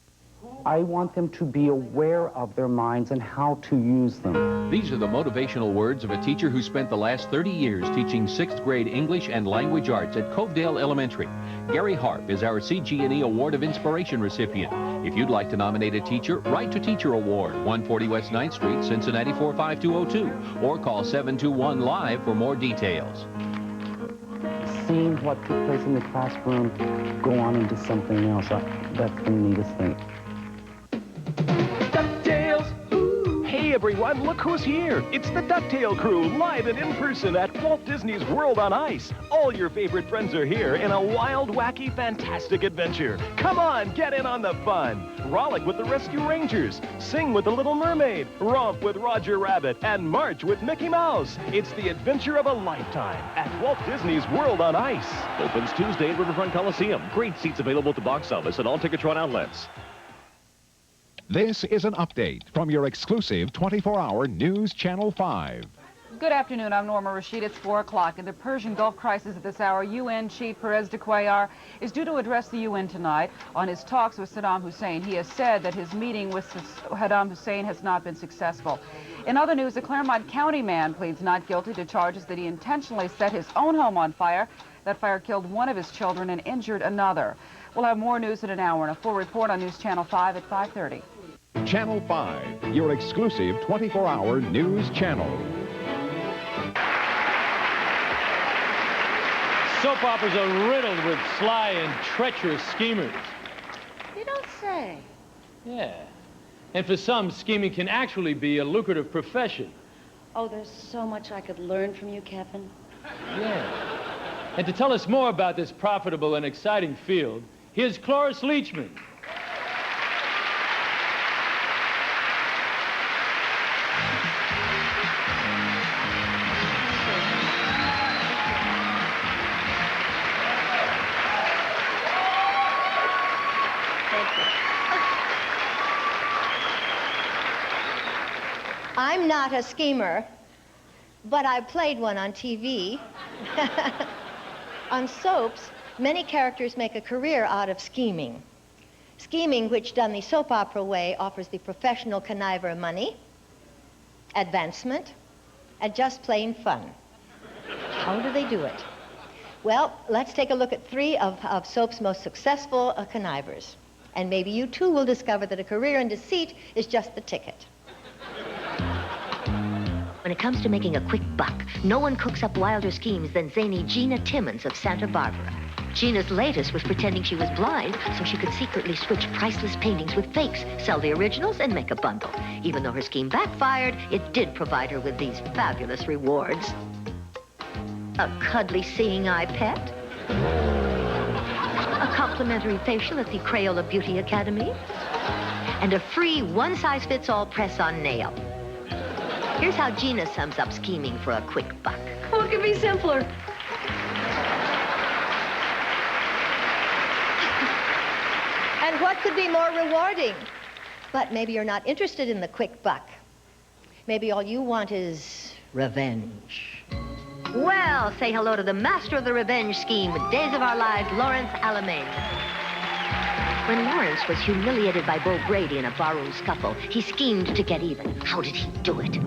I want them to be aware of their minds and how to use them. These are the motivational words of a teacher who spent the last 30 years teaching 6th grade English and language arts at Covedale Elementary. Gary Harp is our CG&E Award of Inspiration recipient. If you'd like to nominate a teacher, write to Teacher Award, 140 West 9th Street, Cincinnati 45202, or call 721-LIVE for more details. Seeing what took place in the classroom go on into something else, that's the neatest thing. DuckTales! Hey everyone, look who's here! It's the DuckTale crew, live and in person at Walt Disney's World on Ice. All your favorite friends are here in a wild, wacky, fantastic adventure. Come on, get in on the fun! Frolic with the Rescue Rangers, sing with the Little Mermaid, romp with Roger Rabbit, and march with Mickey Mouse. It's the adventure of a lifetime at Walt Disney's World on Ice. Opens Tuesday at Riverfront Coliseum. Great seats available at the box office and all Ticketron outlets. This is an update from your exclusive 24-hour News Channel 5. Good afternoon. I'm Norma Rashid. It's 4 o'clock. In the Persian Gulf crisis at this hour, UN Chief Perez de Cuellar is due to address the UN tonight on his talks with Saddam Hussein. He has said that his meeting with Saddam Hussein has not been successful. In other news, a Claremont County man pleads not guilty to charges that he intentionally set his own home on fire. That fire killed one of his children and injured another. We'll have more news in an hour and a full report on News Channel 5 at 5:30. Channel 5, your exclusive 24-hour news channel. Soap operas are riddled with sly and treacherous schemers. You don't say. Yeah. And for some, scheming can actually be a lucrative profession. Oh, there's so much I could learn from you, Kevin. Yeah. And to tell us more about this profitable and exciting field, here's Cloris Leachman. I'm not a schemer, but I played one on TV. On soaps, many characters make a career out of scheming. Scheming, which done the soap opera way, offers the professional conniver money, advancement, and just plain fun. How do they do it? Well, let's take a look at three of soap's most successful connivers. And maybe you too will discover that a career in deceit is just the ticket. When it comes to making a quick buck, no one cooks up wilder schemes than zany Gina Timmons of Santa Barbara. Gina's latest was pretending she was blind so she could secretly switch priceless paintings with fakes, sell the originals, and make a bundle. Even though her scheme backfired, it did provide her with these fabulous rewards. A cuddly seeing eye pet, a complimentary facial at the Crayola Beauty Academy, and a free one-size-fits-all press-on nail. Here's how Gina sums up scheming for a quick buck. What could be simpler? And what could be more rewarding? But maybe you're not interested in the quick buck. Maybe all you want is revenge. Well, say hello to the master of the revenge scheme, Days of Our Lives, Lawrence Alamein. When Lawrence was humiliated by Bo Brady in a barroom scuffle, he schemed to get even. How did he do it?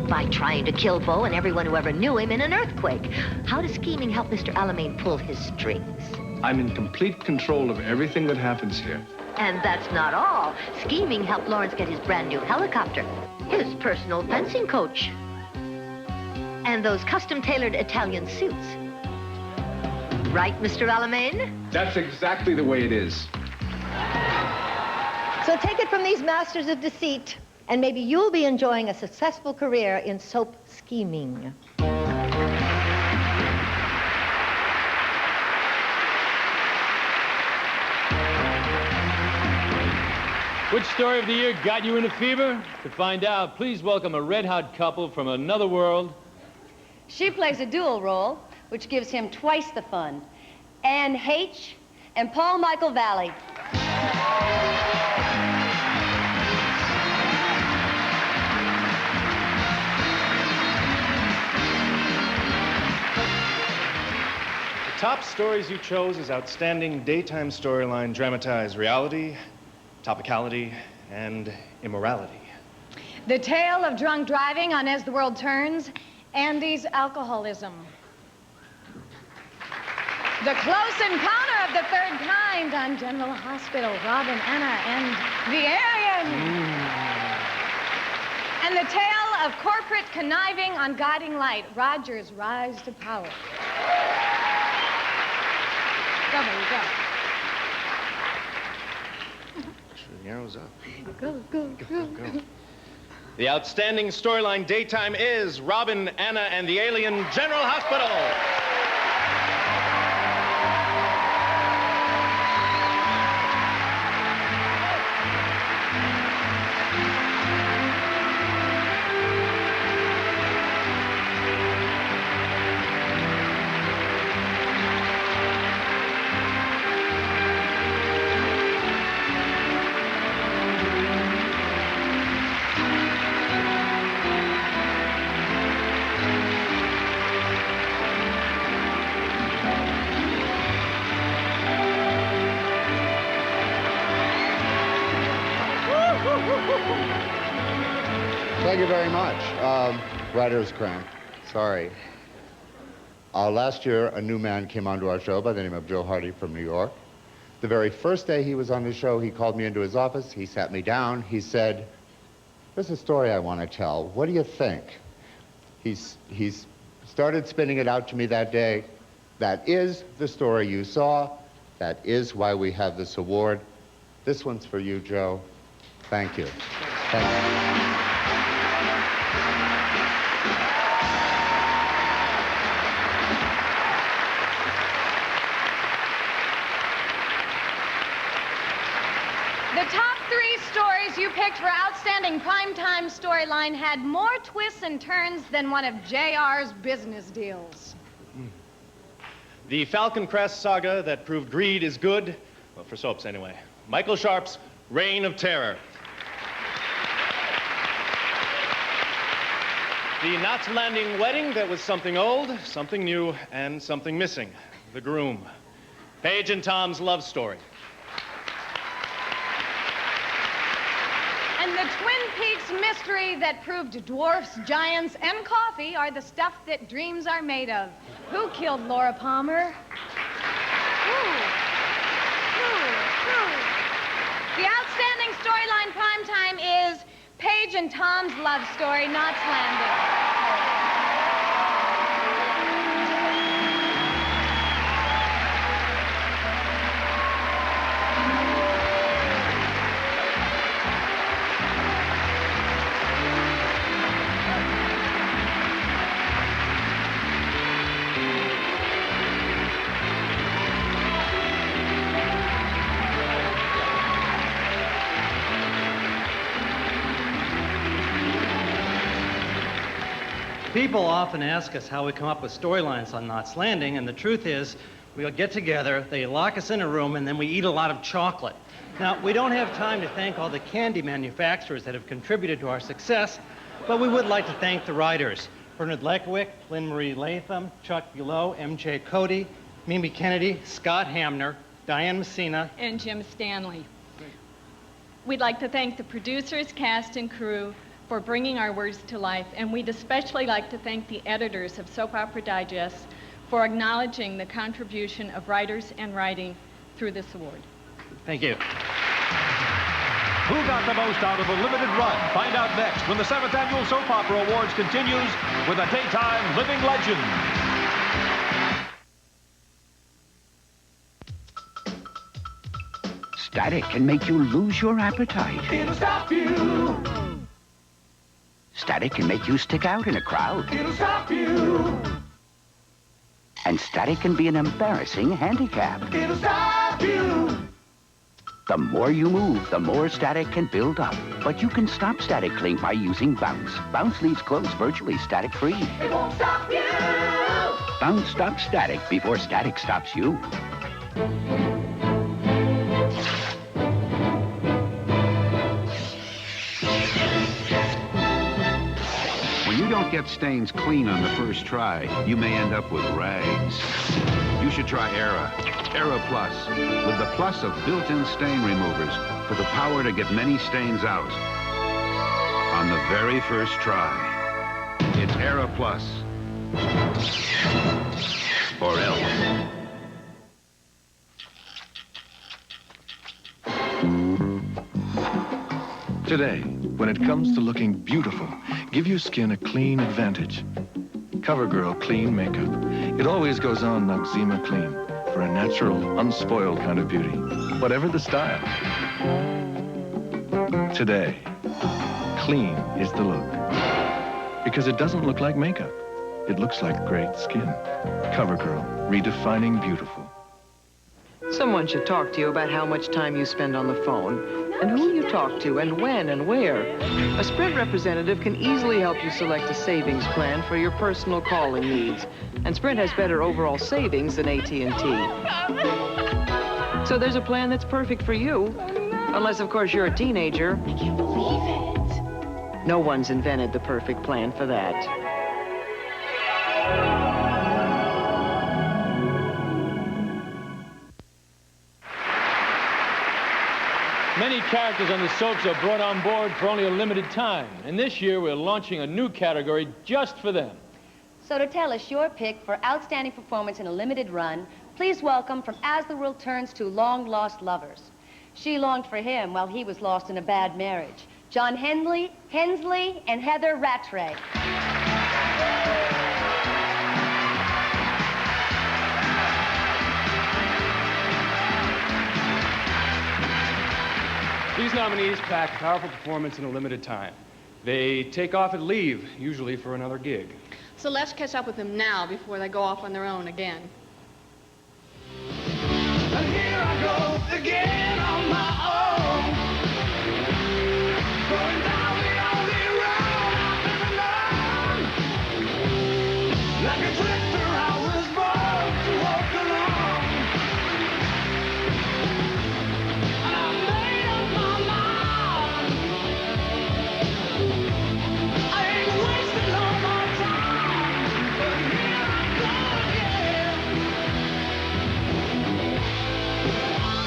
By trying to kill Bo and everyone who ever knew him in an earthquake. How does scheming help Mr. Alamein pull his strings? I'm in complete control of everything that happens here. And that's not all. Scheming helped Lawrence get his brand new helicopter, his personal fencing coach, and those custom-tailored Italian suits. Right, Mr. Alamein? That's exactly the way it is. So take it from these masters of deceit, and maybe you'll be enjoying a successful career in soap scheming. Which story of the year got you in a fever? To find out, please welcome a red-hot couple from another world. She plays a dual role, which gives him twice the fun. Anne H. and Paul Michael Valley. The top stories you chose is outstanding daytime storyline, dramatized reality, topicality, and immorality. The Tale of Drunk Driving on As the World Turns, Andy's Alcoholism. The Close Encounter of the Third Kind on General Hospital, Robin, Anna, and the Alien. And the Tale of Corporate Conniving on Guiding Light, Roger's Rise to Power. Go, baby, go. The arrow's up. Go, go, go, go. The outstanding storyline daytime is Robin, Anna, and the Alien, General Hospital. Thank you very much. Writer's cramp. Sorry. Last year, a new man came onto our show by the name of Joe Hardy from New York. The very first day he was on the show, he called me into his office. He sat me down. He said, "There's a story I want to tell. What do you think?" He's started spinning it out to me that day. That is the story you saw. That is why we have this award. This one's for you, Joe. Thank you. Thank you. The top 3 stories you picked for Outstanding Primetime Storyline had more twists and turns than one of JR's business deals. The Falcon Crest saga that proved greed is good, well, for soaps anyway. Michael Sharp's Reign of Terror. The Knots Landing wedding that was something old, something new, and something missing. The Groom. Paige and Tom's love story. And the Twin Peaks mystery that proved dwarfs, giants, and coffee are the stuff that dreams are made of. Who killed Laura Palmer? The Outstanding Storyline Primetime is Paige and Tom's love story, Knots Landing. People often ask us how we come up with storylines on Knots Landing, and the truth is, we'll get together, they lock us in a room, and then we eat a lot of chocolate. Now, we don't have time to thank all the candy manufacturers that have contributed to our success, but we would like to thank the writers, Bernard Leckwick, Lynn Marie Latham, Chuck Bulow, M.J. Cody, Mimi Kennedy, Scott Hamner, Diane Messina, and Jim Stanley. We'd like to thank the producers, cast, and crew for bringing our words to life, and we'd especially like to thank the editors of Soap Opera Digest for acknowledging the contribution of writers and writing through this award. Thank you. Who got the most out of a limited run? Find out next when the 7th Annual Soap Opera Awards continues with a daytime living legend. Static can make you lose your appetite. It'll stop you. Static can make you stick out in a crowd. It'll stop you. And static can be an embarrassing handicap. It'll stop you. The more you move, the more static can build up. But you can stop static cling by using Bounce. Bounce leaves clothes virtually static-free. It won't stop you. Bounce stops static before static stops you. When you don't get stains clean on the first try, you may end up with rags. You should try Era. Era Plus, with the plus of built-in stain removers for the power to get many stains out on the very first try. It's Era Plus or else. Today, when it comes to looking beautiful, give your skin a clean advantage. CoverGirl Clean Makeup. It always goes on Noxzema Clean for a natural, unspoiled kind of beauty, whatever the style. Today, clean is the look. Because it doesn't look like makeup. It looks like great skin. CoverGirl, redefining beautiful. Someone should talk to you about how much time you spend on the phone, and who you talk to, and when and where. A Sprint representative can easily help you select a savings plan for your personal calling needs. And Sprint has better overall savings than AT&T. So there's a plan that's perfect for you. Unless, of course, you're a teenager. I can't believe it. No one's invented the perfect plan for that. Many characters on the soaps are brought on board for only a limited time. And this year, we're launching a new category just for them. So to tell us your pick for outstanding performance in a limited run, please welcome from As the World Turns to Long Lost Lovers. She longed for him while he was lost in a bad marriage. John Hensley, and Heather Rattray. These nominees pack powerful performance in a limited time. They take off and leave, usually for another gig. So let's catch up with them now before they go off on their own again. And here I go again on my own. Going down the only road I've ever known. Like a drifter, I was born to walk alone. And I made up my mind. I ain't wasting no more time. But here I go again.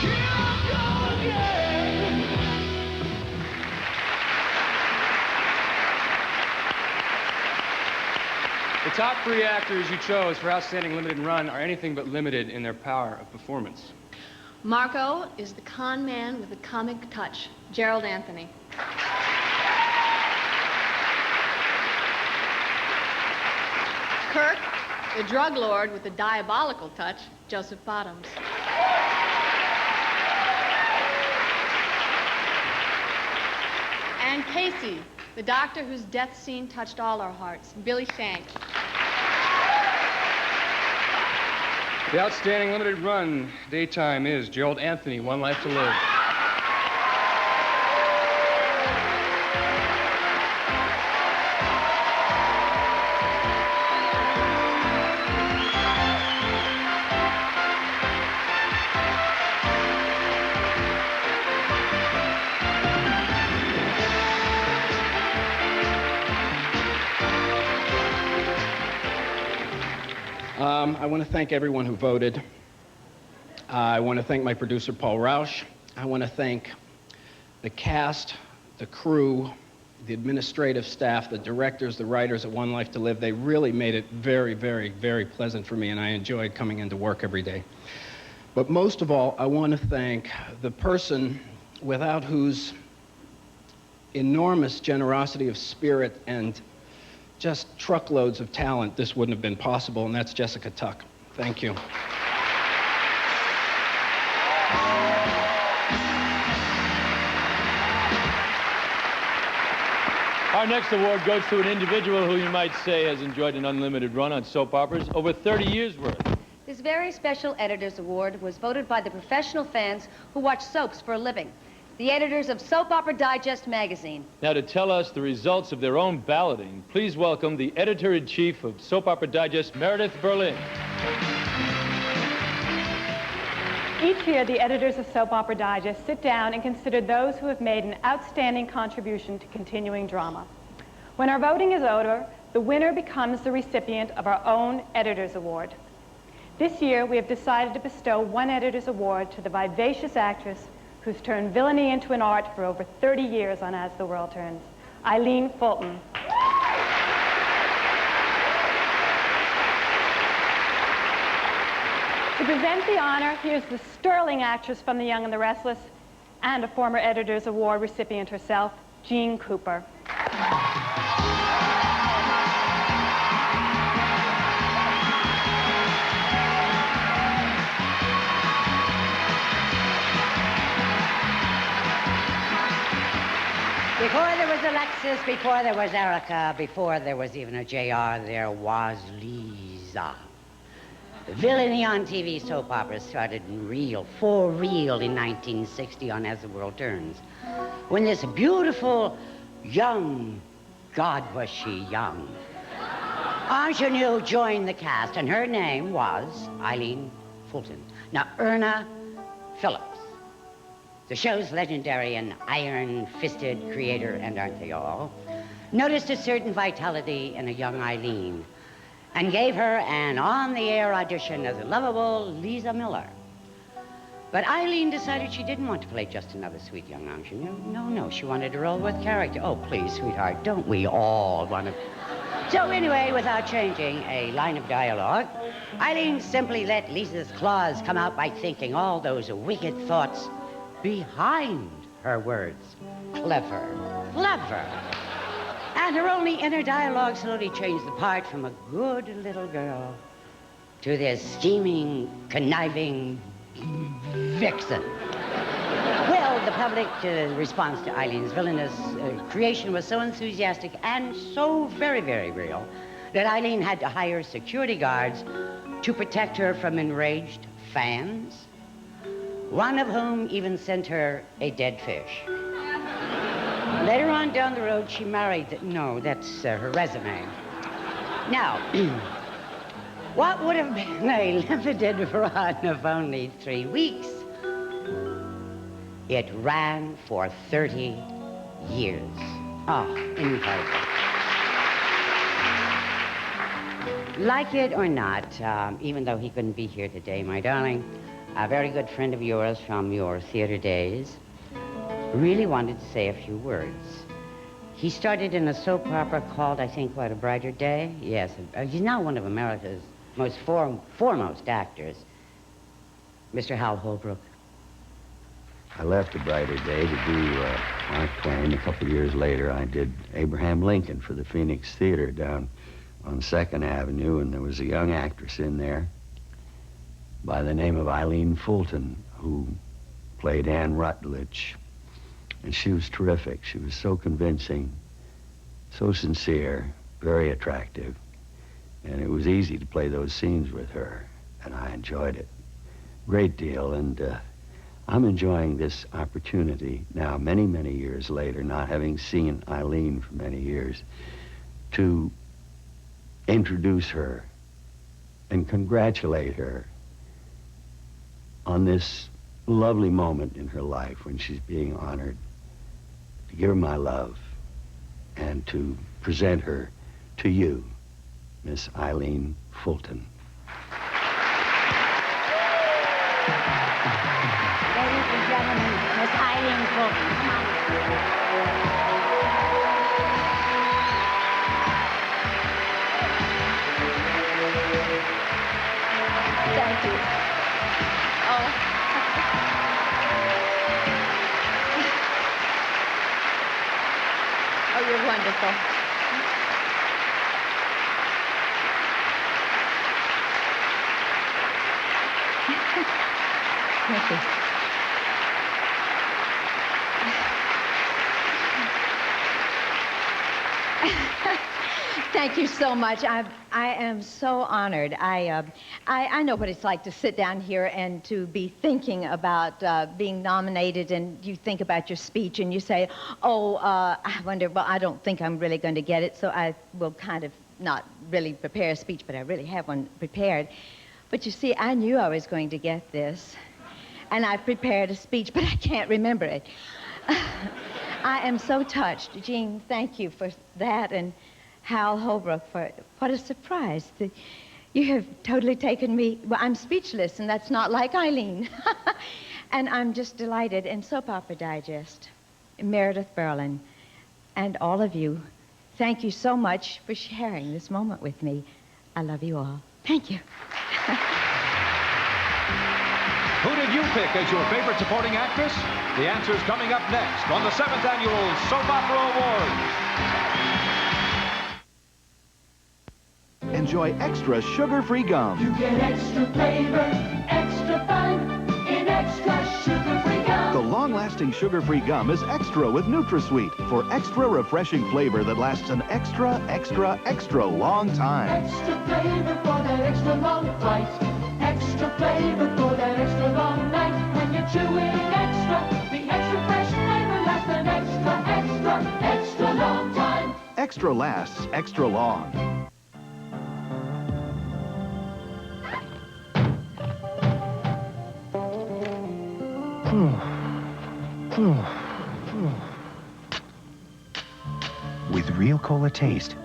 Here I go again. The top 3 actors you chose for Outstanding Limited Run are anything but limited in their power of performance. Marco is the con man with the comic touch, Gerald Anthony. Kirk, the drug lord with the diabolical touch, Joseph Bottoms. And Casey, the doctor whose death scene touched all our hearts, Billy Shanks. The Outstanding Limited Run daytime is Gerald Anthony, One Life to Live. I want to thank everyone who voted. I want to thank my producer, Paul Rausch. I want to thank the cast, the crew, the administrative staff, the directors, the writers at One Life to Live. They really made it very, very, very pleasant for me, and I enjoyed coming into work every day. But most of all, I want to thank the person without whose enormous generosity of spirit and just truckloads of talent this wouldn't have been possible, and that's Jessica Tuck. Thank you. Our next award goes to an individual who you might say has enjoyed an unlimited run on soap operas, over 30 years worth. This very special Editor's Award was voted by the professional fans who watch soaps for a living, the editors of Soap Opera Digest magazine. Now, to tell us the results of their own balloting, please welcome the editor-in-chief of Soap Opera Digest, Meredith Berlin. Each year, the editors of Soap Opera Digest sit down and consider those who have made an outstanding contribution to continuing drama. When our voting is over, the winner becomes the recipient of our own Editor's Award. This year, we have decided to bestow one Editor's Award to the vivacious actress who's turned villainy into an art for over 30 years on As the World Turns, Eileen Fulton. To present the honor, here's the sterling actress from The Young and the Restless and a former Editor's Award recipient herself, Jean Cooper. Before there was Alexis, before there was Erica, before there was even a JR, there was Lisa. Villainy on TV soap operas started for real in 1960 on As the World Turns, when this beautiful, young, God was she young, ingenue joined the cast, and her name was Eileen Fulton. Now, Erna Phillips, the show's legendary and iron-fisted creator, and aren't they all, noticed a certain vitality in a young Eileen and gave her an on-the-air audition as a lovable Lisa Miller. But Eileen decided she didn't want to play just another sweet young ingenue. No, she wanted to roll with character. Oh, please, sweetheart, don't we all want to... So anyway, without changing a line of dialogue, Eileen simply let Lisa's claws come out by thinking all those wicked thoughts behind her words. Clever. And her only inner dialogue slowly changed the part from a good little girl to this scheming, conniving vixen. Well, the public response to Eileen's villainous creation was so enthusiastic and so very, very real that Eileen had to hire security guards to protect her from enraged fans, one of whom even sent her a dead fish. Later on down the road, she married... No, that's her resume. Now, what would have been a limited run of only 3 weeks, it ran for 30 years. Oh, incredible. Like it or not, even though he couldn't be here today, my darling, a very good friend of yours from your theater days really wanted to say a few words. He started in a soap opera called, I think, what, A Brighter Day? Yes, he's now one of America's most foremost actors, Mr. Hal Holbrook. I left A Brighter Day to do Mark Twain. A couple of years later, I did Abraham Lincoln for the Phoenix Theater down on 2nd Avenue, and there was a young actress in there by the name of Eileen Fulton, who played Anne Rutledge. And she was terrific. She was so convincing, so sincere, very attractive. And it was easy to play those scenes with her, and I enjoyed it a great deal. And I'm enjoying this opportunity now, many, many years later, not having seen Eileen for many years, to introduce her and congratulate her on this lovely moment in her life when she's being honored, to give her my love and to present her to you, Miss Eileen Fulton. Ladies and gentlemen, Miss Eileen Fulton. Come on. Thank you. Oh. Oh, you're wonderful. Thank you. Thank you so much. I am so honored. I know what it's like to sit down here and to be thinking about being nominated, and you think about your speech and you say, oh, I wonder, well, I don't think I'm really going to get it, so I will kind of not really prepare a speech, but I really have one prepared. But you see, I knew I was going to get this, and I prepared a speech, but I can't remember it. I am so touched. Jean, thank you for that, and Hal Holbrook, for what a surprise. You have totally taken me, well, I'm speechless, and that's not like Eileen. And I'm just delighted. And Soap Opera Digest, Meredith Berlin, and all of you, thank you so much for sharing this moment with me. I love you all. Thank you. Who did you pick as your favorite supporting actress? The answer's coming up next on the 7th Annual Soap Opera Awards. Enjoy extra sugar-free gum. You get extra flavor, extra fun in extra sugar-free gum. The long-lasting sugar-free gum is extra with NutraSweet for extra refreshing flavor that lasts an extra, extra, extra long time. Extra flavor for that extra long flight. Extra flavor for that extra long night. When you're chewing extra, the extra fresh flavor lasts an extra, extra, extra long time. Extra lasts extra long. With real cola taste,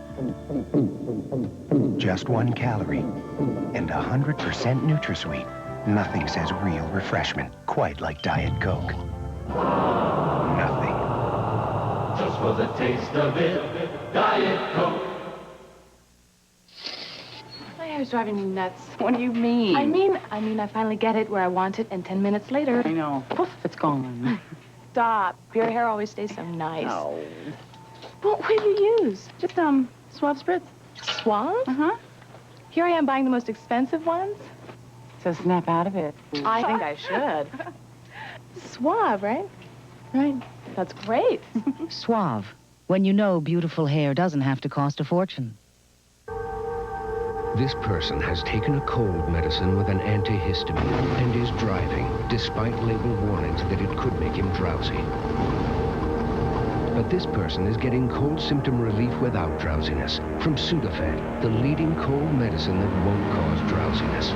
just 1 calorie, and 100% NutraSweet. Nothing says real refreshment quite like Diet Coke. Nothing. Just for the taste of it, Diet Coke. My hair's driving me nuts. What do you mean? I mean, I finally get it where I want it, and 10 minutes later... I know. Poof, it's gone. Stop. Your hair always stays so nice. No. Well, what do you use? Just, Suave Spritz. Suave? Uh-huh. Here I am buying the most expensive ones. So snap out of it. I think I should. Suave, right? Right. That's great. Suave, when you know beautiful hair doesn't have to cost a fortune. This person has taken a cold medicine with an antihistamine and is driving, despite label warnings that it could make him drowsy. But this person is getting cold symptom relief without drowsiness from Sudafed, the leading cold medicine that won't cause drowsiness.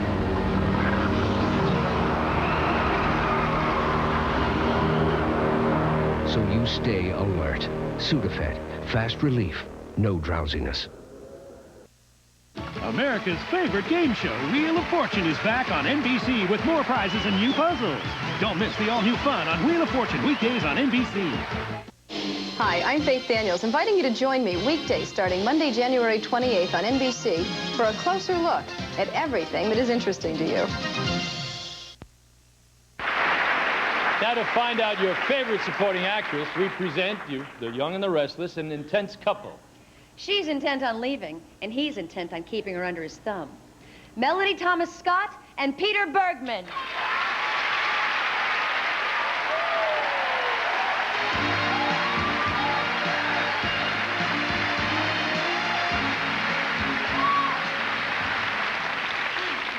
So you stay alert. Sudafed, fast relief, no drowsiness. America's favorite game show, Wheel of Fortune, is back on NBC with more prizes and new puzzles. Don't miss the all-new fun on Wheel of Fortune weekdays on NBC. Hi, I'm Faith Daniels, inviting you to join me weekdays starting Monday, January 28th on NBC for a closer look at everything that is interesting to you. Now to find out your favorite supporting actress, we present you, The Young and the Restless, an intense couple. She's intent on leaving, and he's intent on keeping her under his thumb. Melody Thomas Scott and Peter Bergman.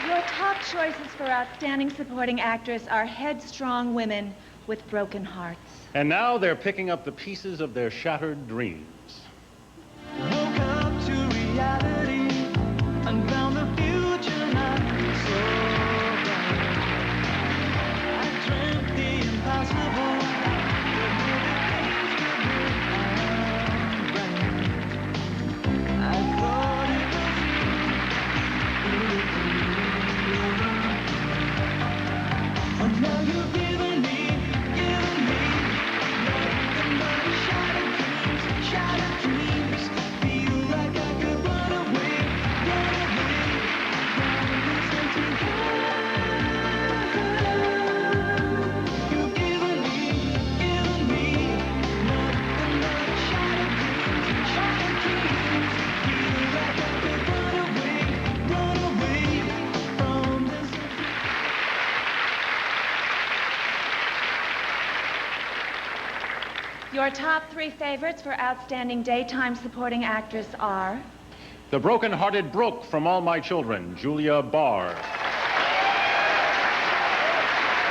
Your top choices for Outstanding Supporting Actress are headstrong women with broken hearts. And now they're picking up the pieces of their shattered dreams. Woke up to reality and found the future not so bright. I dreamt the impossible, that maybe things could be alright. I thought it was you. And now you've given me nothing but shattered dreams. Feel like I could run away from this empty world. You've given me nothing but shattered dreams. Feel like I could run away from this empty Your top 3 favorites for Outstanding Daytime Supporting Actress are... The broken-hearted Brooke from All My Children, Julia Barr.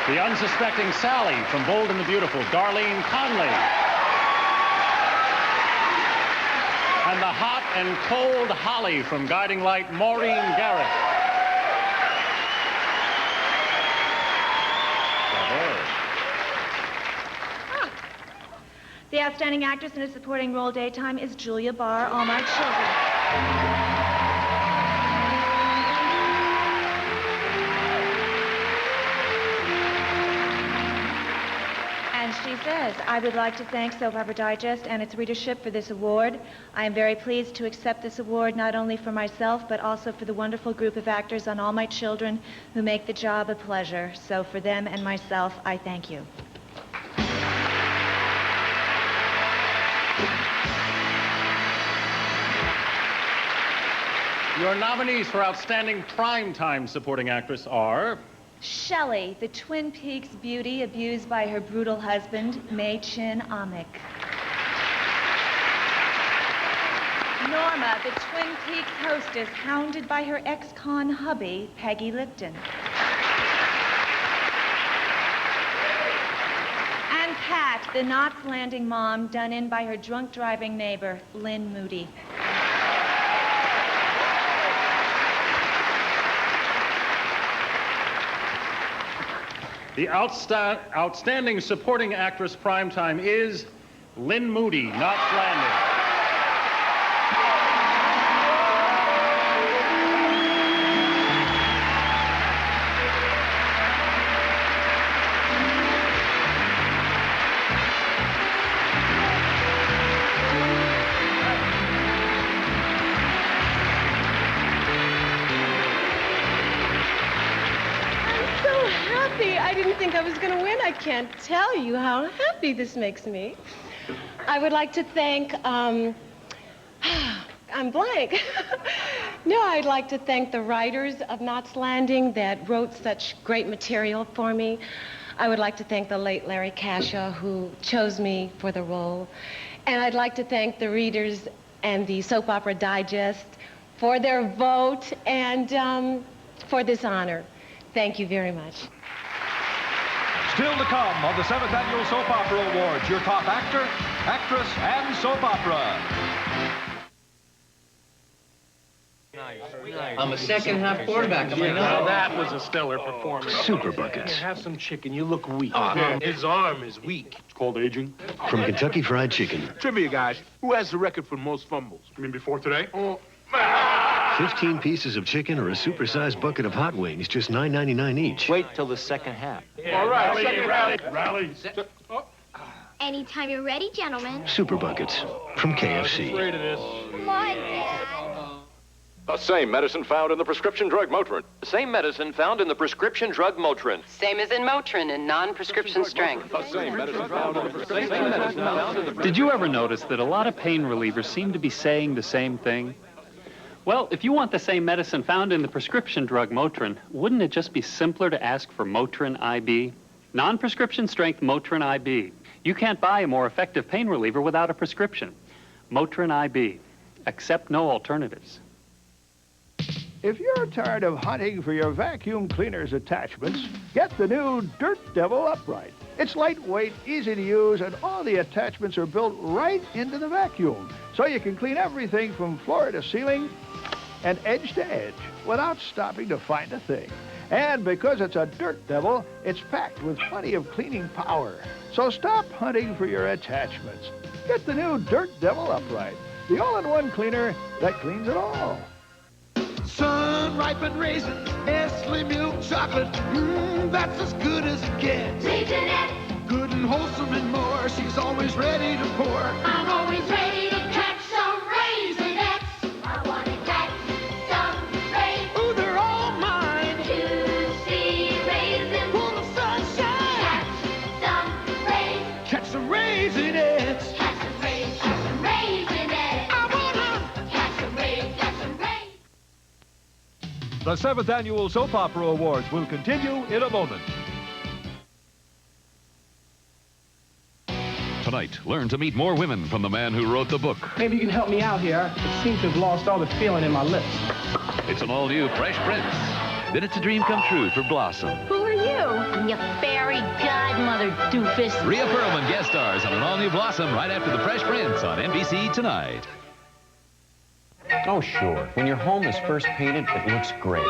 The unsuspecting Sally from Bold and the Beautiful, Darlene Conley. And the hot and cold Holly from Guiding Light, Maureen Garrett. The Outstanding Actress in a Supporting Role Daytime is Julia Barr, All My Children. And she says, I would like to thank Soap Opera Digest and its readership for this award. I am very pleased to accept this award not only for myself, but also for the wonderful group of actors on All My Children who make the job a pleasure. So for them and myself, I thank you. Your nominees for Outstanding Primetime Supporting Actress are... Shelley, the Twin Peaks beauty abused by her brutal husband, May-Chin Amick. Norma, the Twin Peaks hostess hounded by her ex-con hubby, Peggy Lipton. And Pat, the Knots Landing mom done in by her drunk driving neighbor, Lynn Moody. The Outstanding Supporting Actress Primetime is Lynn Moody, Knots Landing. I didn't think I was going to win. I can't tell you how happy this makes me. I would like to thank, I'm blank. No, I'd like to thank the writers of Knots Landing that wrote such great material for me. I would like to thank the late Larry Kasha, who chose me for the role. And I'd like to thank the readers and the Soap Opera Digest for their vote and for this honor. Thank you very much. Still to come on the 7th Annual Soap Opera Awards, your top actor, actress, and soap opera. I'm a second-half quarterback. Now that was a stellar performance. Super Buckets. Have some chicken. You look weak. His arm is weak. It's called aging. From Kentucky Fried Chicken. Trivia, guys. Who has the record for most fumbles? You mean before today? 15 pieces of chicken or a supersized bucket of hot wings, just $9.99 each. Wait till the second half. All right, rally. Anytime you're ready, gentlemen. Super Buckets from KFC. Afraid of this. Come on, Dad. The same medicine found in the prescription drug Motrin. The same medicine found in the prescription drug Motrin. Same as in Motrin in non-prescription strength. The same medicine found in the prescription drug. Did you ever notice that a lot of pain relievers seem to be saying the same thing? Well, if you want the same medicine found in the prescription drug Motrin, wouldn't it just be simpler to ask for Motrin IB? Non-prescription strength Motrin IB. You can't buy a more effective pain reliever without a prescription. Motrin IB. Accept no alternatives. If you're tired of hunting for your vacuum cleaner's attachments, get the new Dirt Devil Upright. It's lightweight, easy to use, and all the attachments are built right into the vacuum, so you can clean everything from floor to ceiling and edge to edge without stopping to find a thing. And because it's a Dirt Devil, it's packed with plenty of cleaning power. So stop hunting for your attachments. Get the new Dirt Devil Upright, the all-in-one cleaner that cleans it all. Sun-ripened raisins, Nestle milk chocolate, that's as good as it gets. Raisinets, good and wholesome and more, she's always ready to pour. I'm always ready to catch some Raisinets. I want to catch some raisins. Ooh, they're all mine. Juicy raisins, full of sunshine. Catch some raisins. Catch some Raisinets. Catch some raisins. Catch some Raisinets. I wanna catch some raisins. Catch some raisins. The 7th Annual Soap Opera Awards will continue in a moment. Tonight, learn to meet more women from the man who wrote the book. Maybe you can help me out here. I seem to have lost all the feeling in my lips. It's an all-new Fresh Prince. Then it's a dream come true for Blossom. Who are you? I'm your fairy godmother, doofus. Rhea Perlman guest stars on an all-new Blossom right after the Fresh Prince on NBC tonight. Oh, sure. When your home is first painted, it looks great.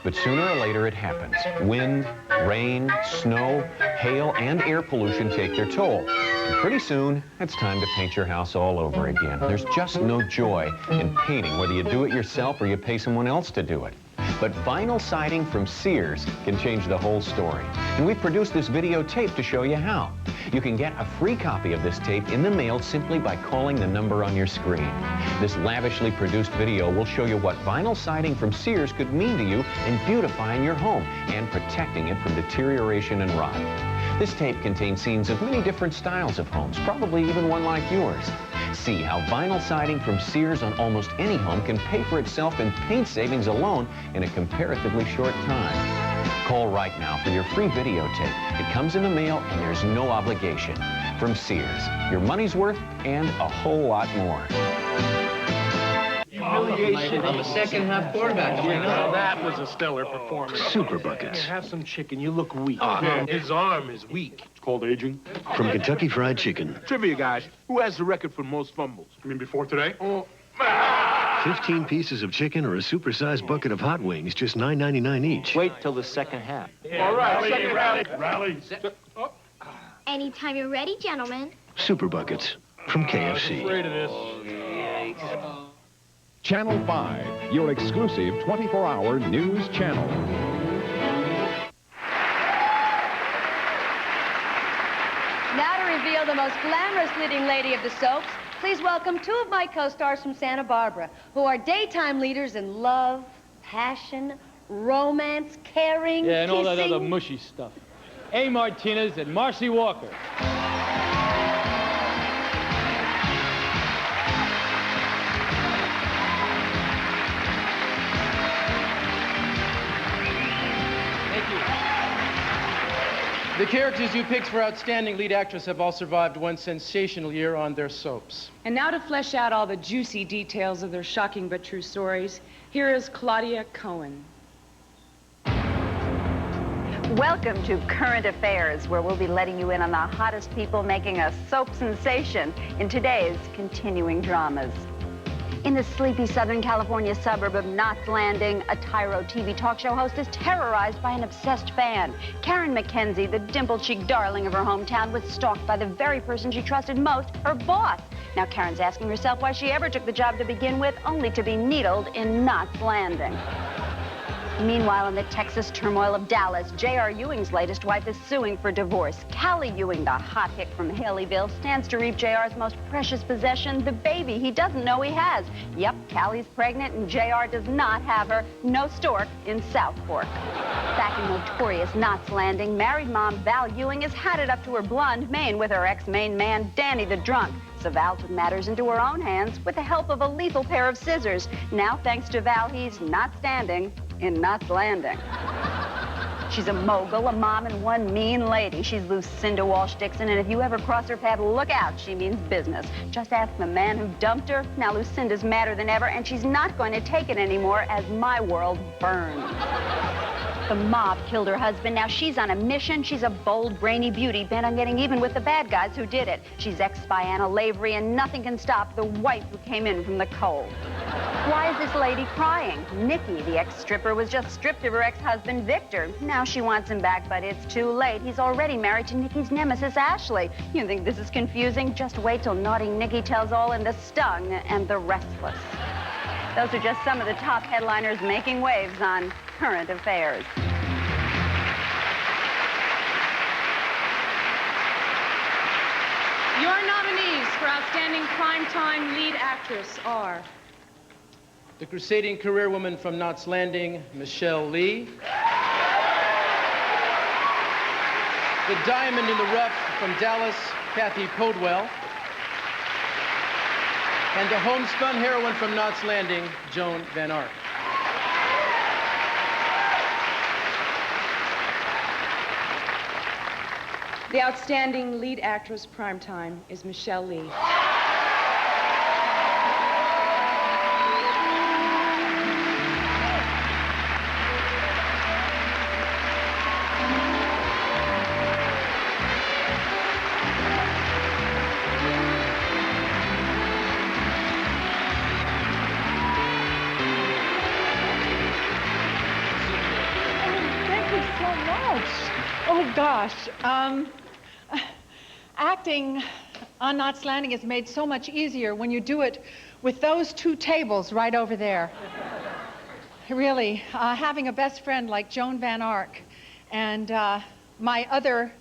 But sooner or later, it happens. Wind, rain, snow, hail, and air pollution take their toll. And pretty soon, it's time to paint your house all over again. There's just no joy in painting, whether you do it yourself or you pay someone else to do it. But vinyl siding from Sears can change the whole story. And we've produced this videotape to show you how. You can get a free copy of this tape in the mail simply by calling the number on your screen. This lavishly produced video will show you what vinyl siding from Sears could mean to you in beautifying your home and protecting it from deterioration and rot. This tape contains scenes of many different styles of homes, probably even one like yours. See how vinyl siding from Sears on almost any home can pay for itself in paint savings alone in a comparatively short time. Call right now for your free videotape. It comes in the mail and there's no obligation. From Sears, your money's worth and a whole lot more. I'm a second-half quarterback. Now that was a stellar performance. Super Buckets. Have some chicken. You look weak. His arm is weak. It's called aging. From Kentucky Fried Chicken. Trivia, guys. Who has the record for most fumbles? You mean before today? 15 pieces of chicken or a supersized bucket of hot wings, just $9.99 each. Wait till the second half. All right, rally. Anytime you're ready, gentlemen. Super Buckets from KFC. Afraid of this. Channel 5, your exclusive 24-hour news channel. Now to reveal the most glamorous leading lady of the soaps, please welcome two of my co-stars from Santa Barbara, who are daytime leaders in love, passion, romance, caring, Yeah, and all that kissing. other mushy stuff. A. Martinez and Marcy Walker. The characters you picked for Outstanding Lead Actress have all survived one sensational year on their soaps. And now to flesh out all the juicy details of their shocking but true stories, here is Claudia Cohen. Welcome to Current Affairs, where we'll be letting you in on the hottest people making a soap sensation in today's continuing dramas. In the sleepy Southern California suburb of Knots Landing, a Tyro TV talk show host is terrorized by an obsessed fan. Karen McKenzie, the dimple-cheeked darling of her hometown, was stalked by the very person she trusted most, her boss. Now Karen's asking herself why she ever took the job to begin with, only to be needled in Knots Landing. Meanwhile, in the Texas turmoil of Dallas, J.R. Ewing's latest wife is suing for divorce. Callie Ewing, the hot hick from Haleyville, stands to reap J.R.'s most precious possession, the baby he doesn't know he has. Yep, Callie's pregnant and J.R. does not have her. No stork in South Fork. Back in notorious Knots Landing, married mom Val Ewing is hatted up to her blonde mane with her ex-main man, Danny the drunk. So Val took matters into her own hands with the help of a lethal pair of scissors. Now, thanks to Val, he's not standing in Knots Landing. She's a mogul, a mom, and one mean lady. She's Lucinda Walsh Dixon, and if you ever cross her path, look out. She means business. Just ask the man who dumped her. Now Lucinda's madder than ever, and she's not going to take it anymore as my world burns. The mob killed her husband. Now she's on a mission. She's a bold, brainy beauty bent on getting even with the bad guys who did it. She's ex-spy Anna Lavery, and nothing can stop the wife who came in from the cold. Why is this lady crying? Nikki, the ex-stripper, was just stripped of her ex-husband, Victor. Now she wants him back, but it's too late. He's already married to Nikki's nemesis, Ashley. You think this is confusing? Just wait till naughty Nikki tells all in The Stung and The Restless. Those are just some of the top headliners making waves on Current Affairs. Your nominees for Outstanding Primetime Lead Actress are The crusading career woman from Knots Landing, Michelle Lee. The diamond in the rough from Dallas, Kathy Podwell. And the homespun heroine from Knots Landing, Joan Van Ark. the Outstanding Lead Actress Primetime is Michelle Lee. Oh, gosh. Acting on Knots Landing is made so much easier when you do it with those two tables right over there. Really, having a best friend like Joan Van Ark and my other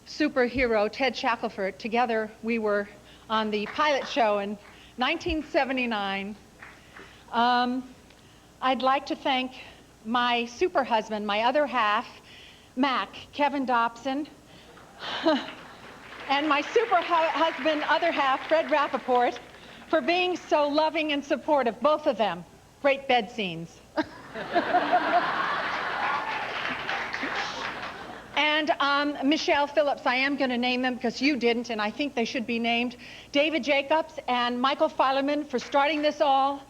superhero, Ted Shackelford, together we were on the pilot show in 1979. I'd like to thank my super husband, my other half, Mac, Kevin Dobson, and my super husband, other half, Fred Rappaport, for being so loving and supportive, both of them. Great bed scenes. And Michelle Phillips, I am going to name them because you didn't, and I think they should be named. David Jacobs and Michael Filerman for starting this all,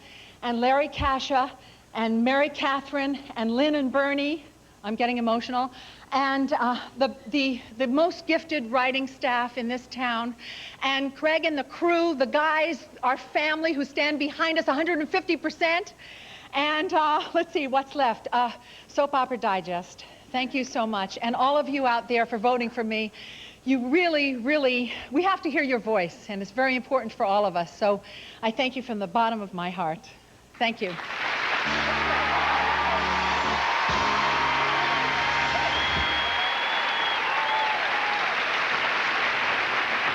and Larry Kasha, and Mary Catherine, and Lynn and Bernie. I'm getting emotional. And the most gifted writing staff in this town. And Craig and the crew, the guys, our family who stand behind us 150%. And let's see, what's left? Soap Opera Digest. Thank you so much. And all of you out there for voting for me. You really, really, we have to hear your voice, and it's very important for all of us. So I thank you from the bottom of my heart. Thank you.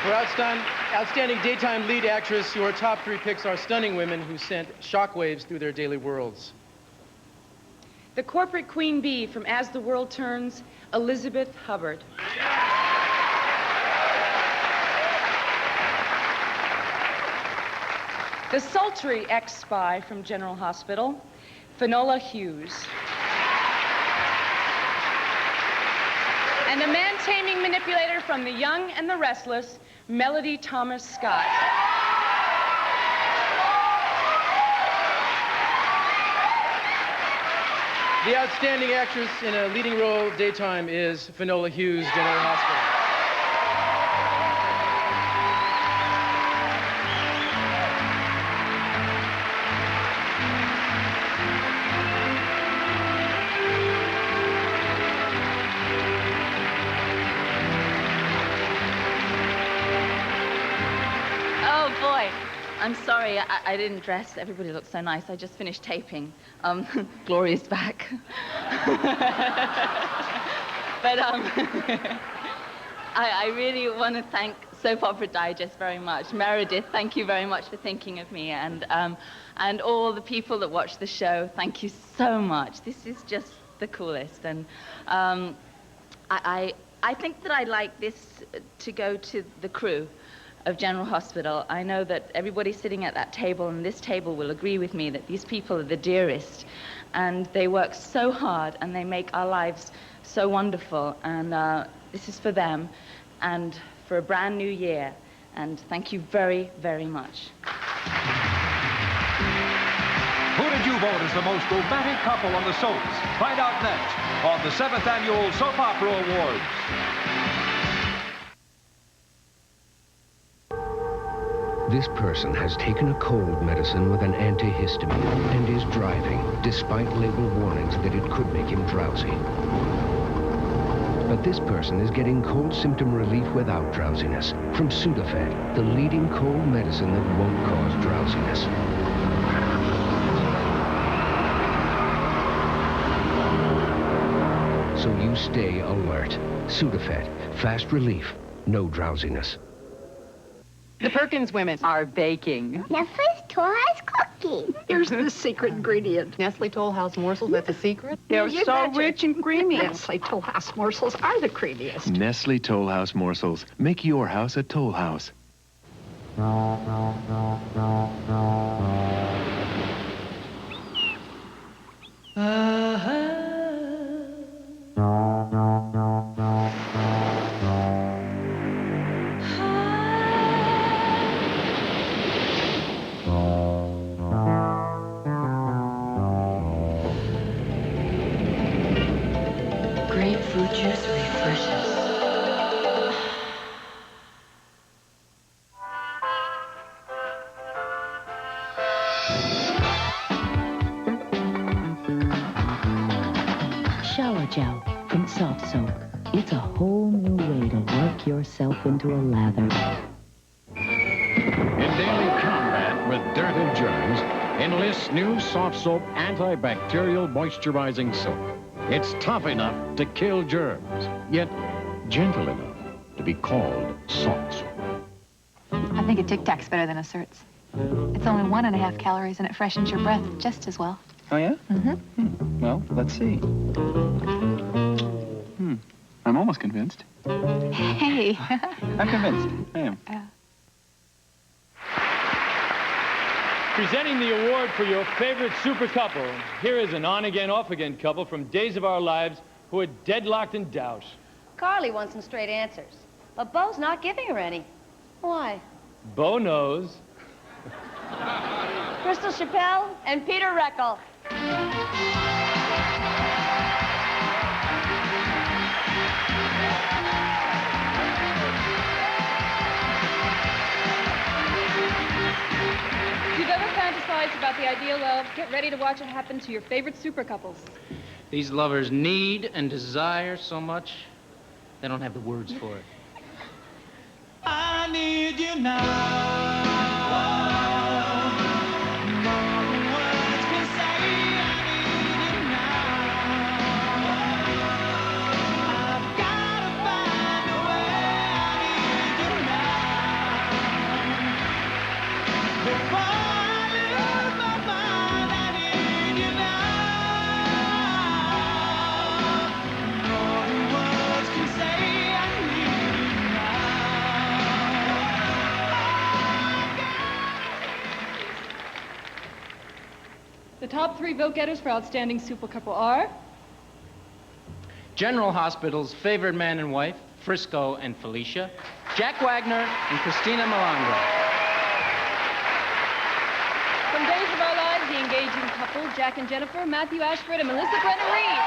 For outstanding daytime lead actress, your top three picks are stunning women who sent shockwaves through their daily worlds. The corporate queen bee from As the World Turns, Elizabeth Hubbard. The sultry ex-spy from General Hospital, Finola Hughes. And the man-taming manipulator from The Young and the Restless, Melody Thomas Scott. The outstanding actress in a leading role daytime is Finola Hughes, General Hospital. Oh, boy. I'm sorry, I didn't dress. Everybody looks so nice. I just finished taping. Gloria's back. But I really want to thank Soap Opera Digest very much. Meredith, thank you very much for thinking of me. And all the people that watch the show, thank you so much. This is just the coolest. And I think that I'd like this to go to the crew of General Hospital. I know that everybody sitting at that table and this table will agree with me that these people are the dearest, and they work so hard and they make our lives so wonderful, and this is for them and for a brand new year, and thank you very, very much. Who did you vote as the most romantic couple on the soaps? Find out next on the 7th Annual Soap Opera Awards. This person has taken a cold medicine with an antihistamine and is driving, despite label warnings that it could make him drowsy. But this person is getting cold symptom relief without drowsiness from Sudafed, the leading cold medicine that won't cause drowsiness. So you stay alert. Sudafed, fast relief, no drowsiness. The Perkins women are baking. Nestle's Toll House cookie. Here's the secret ingredient. Nestle Toll House morsels, that's a secret? They're You so betcha. rich and creamy. Nestle Toll House morsels are the creamiest. Nestle Toll House morsels. Make your house a Toll House. Grapefruit juice refreshes. Shower gel from Soft Soap. It's a whole new way to work yourself into a lather. In daily combat with dirt and germs, enlist new Soft Soap antibacterial moisturizing soap. It's tough enough to kill germs, yet gentle enough to be called Soft Soap. I think a Tic Tac's better than a Certs. It's only 1.5 calories and it freshens your breath just as well. Oh, yeah? Mm-hmm. Well, let's see. I'm almost convinced. Hey. I'm convinced. I am. Presenting the award for your favorite super couple, here is an on-again, off-again couple from Days of Our Lives who are deadlocked in doubt. Carly wants some straight answers, but Bo's not giving her any. Why? Bo knows. Crystal Chappelle and Peter Reckel. If you've ever fantasized about the ideal love, get ready to watch it happen to your favorite super couples. These lovers need and desire so much, they don't have the words for it. I need you now. The top 3 vote getters for Outstanding Super Couple are... General Hospital's favored man and wife, Frisco and Felicia, Jack Wagner and Christina Malanga. From Days of Our Lives, the engaging couple, Jack and Jennifer, Matthew Ashford and Melissa Brennan Reed.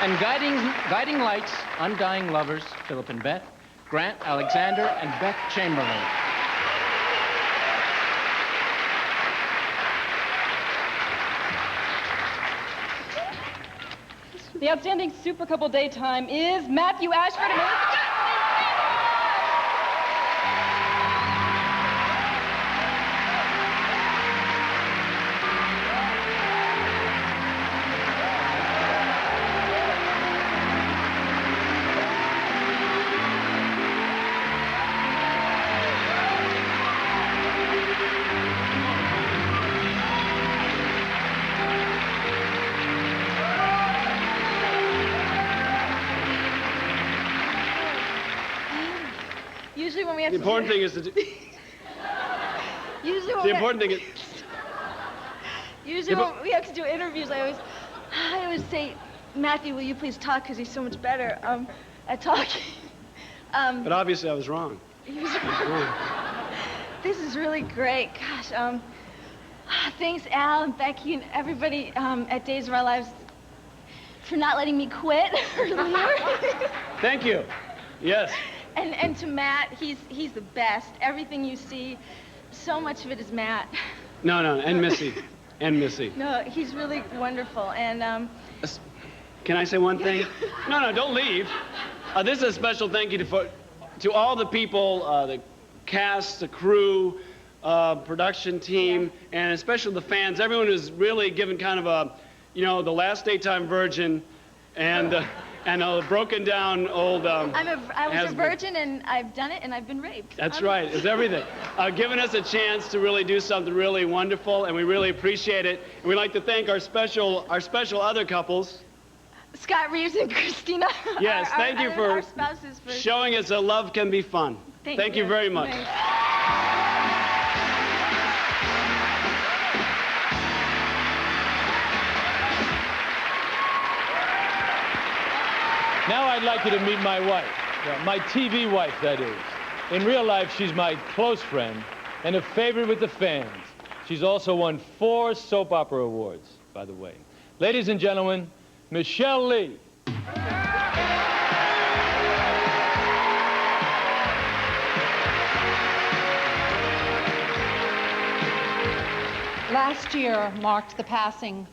And Guiding Lights, Undying Lovers, Philip and Beth, Grant Alexander and Beth Chamberlain. The outstanding super couple daytime is Matthew Ashford and Melissa Brennan. Usually when we have The important thing is to do... Usually when The important thing is... Usually when we have to do interviews, I always say, Matthew, will you please talk, because he's so much better at talking. But obviously I was wrong. He was wrong. This is really great. Gosh, thanks, Al and Becky and everybody at Days of Our Lives for not letting me quit earlier. Thank you. Yes. And to Matt, he's the best. Everything you see, so much of it is Matt. No, and Missy. And Missy. No, he's really wonderful. And Can I say one thing? No, don't leave. This is a special thank you to all the people, the cast, the crew, production team, and especially the fans. Everyone who's really given kind of a, the last daytime virgin, and a broken down old. I was a virgin, and I've done it, and I've been raped. That's right. It's everything. Giving us a chance to really do something really wonderful, and we really appreciate it. And we'd like to thank our special other couples. Scott Reeves and Christina. Yes, thank you for our spouses for showing us that love can be fun. Thank you very much. Thanks. Now I'd like you to meet my wife, my TV wife, that is. In real life, she's my close friend and a favorite with the fans. She's also won 4 soap opera awards, by the way. Ladies and gentlemen, Michelle Lee. Last year marked the passing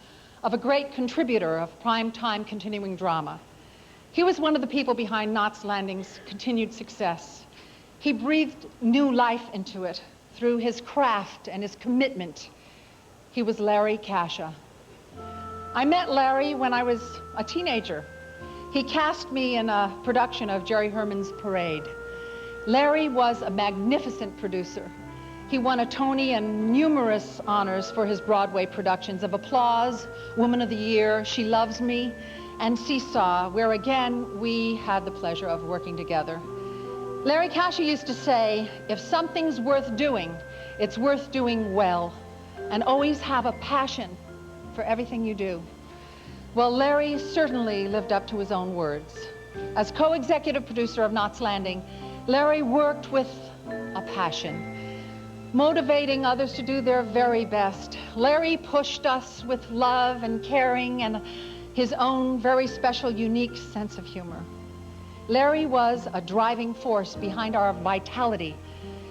of a great contributor of primetime continuing drama. He was one of the people behind Knots Landing's continued success. He breathed new life into it through his craft and his commitment. He was Larry Kasha. I met Larry when I was a teenager. He cast me in a production of Jerry Herman's Parade. Larry was a magnificent producer. He won a Tony and numerous honors for his Broadway productions of Applause, Woman of the Year, She Loves Me, and Seesaw, where again we had the pleasure of working together. Larry Kasha used to say, if something's worth doing, it's worth doing well, and always have a passion for everything you do. Well, Larry certainly lived up to his own words. As co-executive producer of Knots Landing, Larry worked with a passion, motivating others to do their very best. Larry pushed us with love and caring and his own very special, unique sense of humor. Larry was a driving force behind our vitality.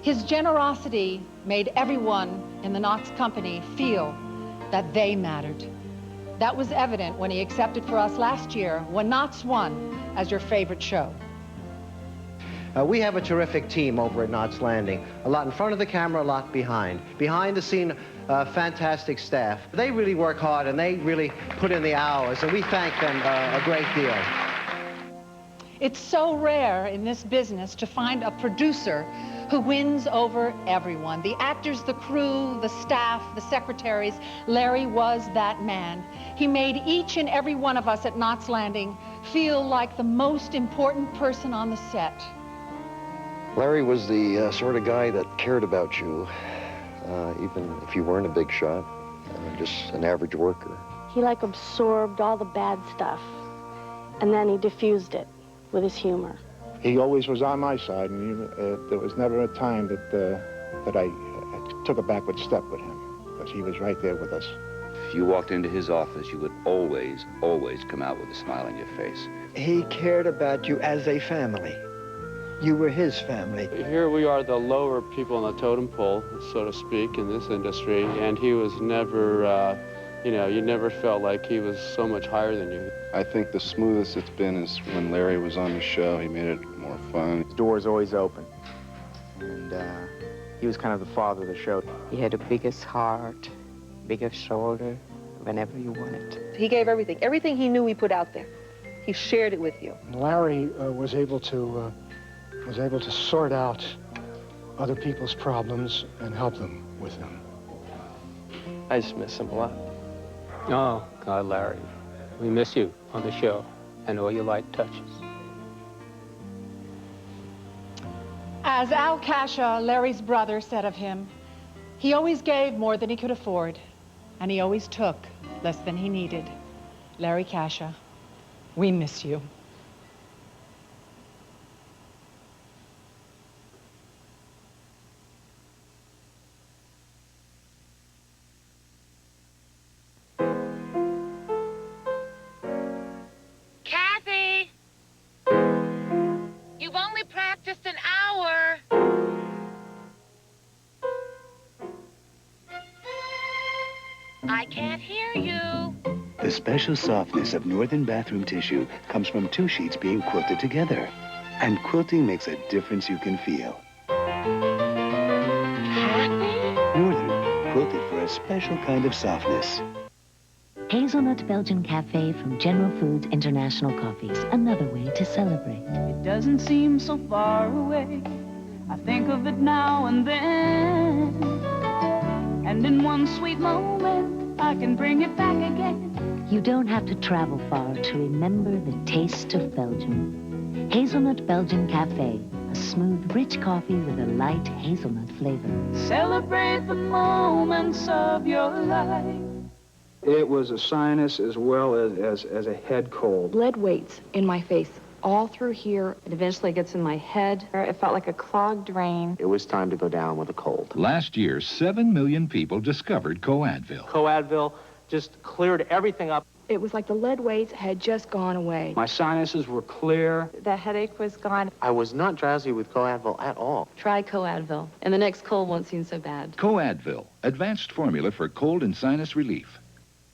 His generosity made everyone in the Knots company feel that they mattered. That was evident when he accepted for us last year when Knots won as your favorite show. We have a terrific team over at Knots Landing. A lot in front of the camera, a lot behind. Behind the scene, fantastic staff. They really work hard and they really put in the hours, and we thank them a great deal. It's so rare in this business to find a producer who wins over everyone. The actors, the crew, the staff, the secretaries. Larry was that man. He made each and every one of us at Knots Landing feel like the most important person on the set. Larry was the sort of guy that cared about you, even if you weren't a big shot, just an average worker. He like absorbed all the bad stuff, and then he diffused it with his humor. He always was on my side, and there was never a time that I took a backward step with him, because he was right there with us. If you walked into his office, you would always, always come out with a smile on your face. He cared about you as a family. You were his family. Here we are, the lower people on the totem pole, so to speak, in this industry, and he was never, you never felt like he was so much higher than you. I think the smoothest it's been is when Larry was on the show. He made it more fun. His door was always open, and he was kind of the father of the show. He had the biggest heart, biggest shoulder, whenever you wanted. He gave everything. Everything he knew he put out there. He shared it with you. Larry was able to sort out other people's problems and help them with them. I just miss him a lot. Oh, God, Larry, we miss you on the show and all your light touches. As Al Kasha, Larry's brother, said of him, he always gave more than he could afford, and he always took less than he needed. Larry Kasha, we miss you. Kathy! You've only practiced an hour. I can't hear you. The special softness of Northern bathroom tissue comes from 2 sheets being quilted together. And quilting makes a difference you can feel. Northern, quilted for a special kind of softness. Hazelnut Belgian Cafe from General Foods International Coffees. Another way to celebrate. It doesn't seem so far away. I think of it now and then. And in one sweet moment, I can bring it back again. You don't have to travel far to remember the taste of Belgium. Hazelnut Belgian Cafe. A smooth, rich coffee with a light hazelnut flavor. Celebrate the moments of your life. It was a sinus as well as a head cold. Lead weights in my face, all through here. It eventually gets in my head. It felt like a clogged drain. It was time to go down with a cold. Last year, 7 million people discovered Coadvil. Coadvil just cleared everything up. It was like the lead weights had just gone away. My sinuses were clear. The headache was gone. I was not drowsy with Coadvil at all. Try Coadvil, and the next cold won't seem so bad. Coadvil, advanced formula for cold and sinus relief.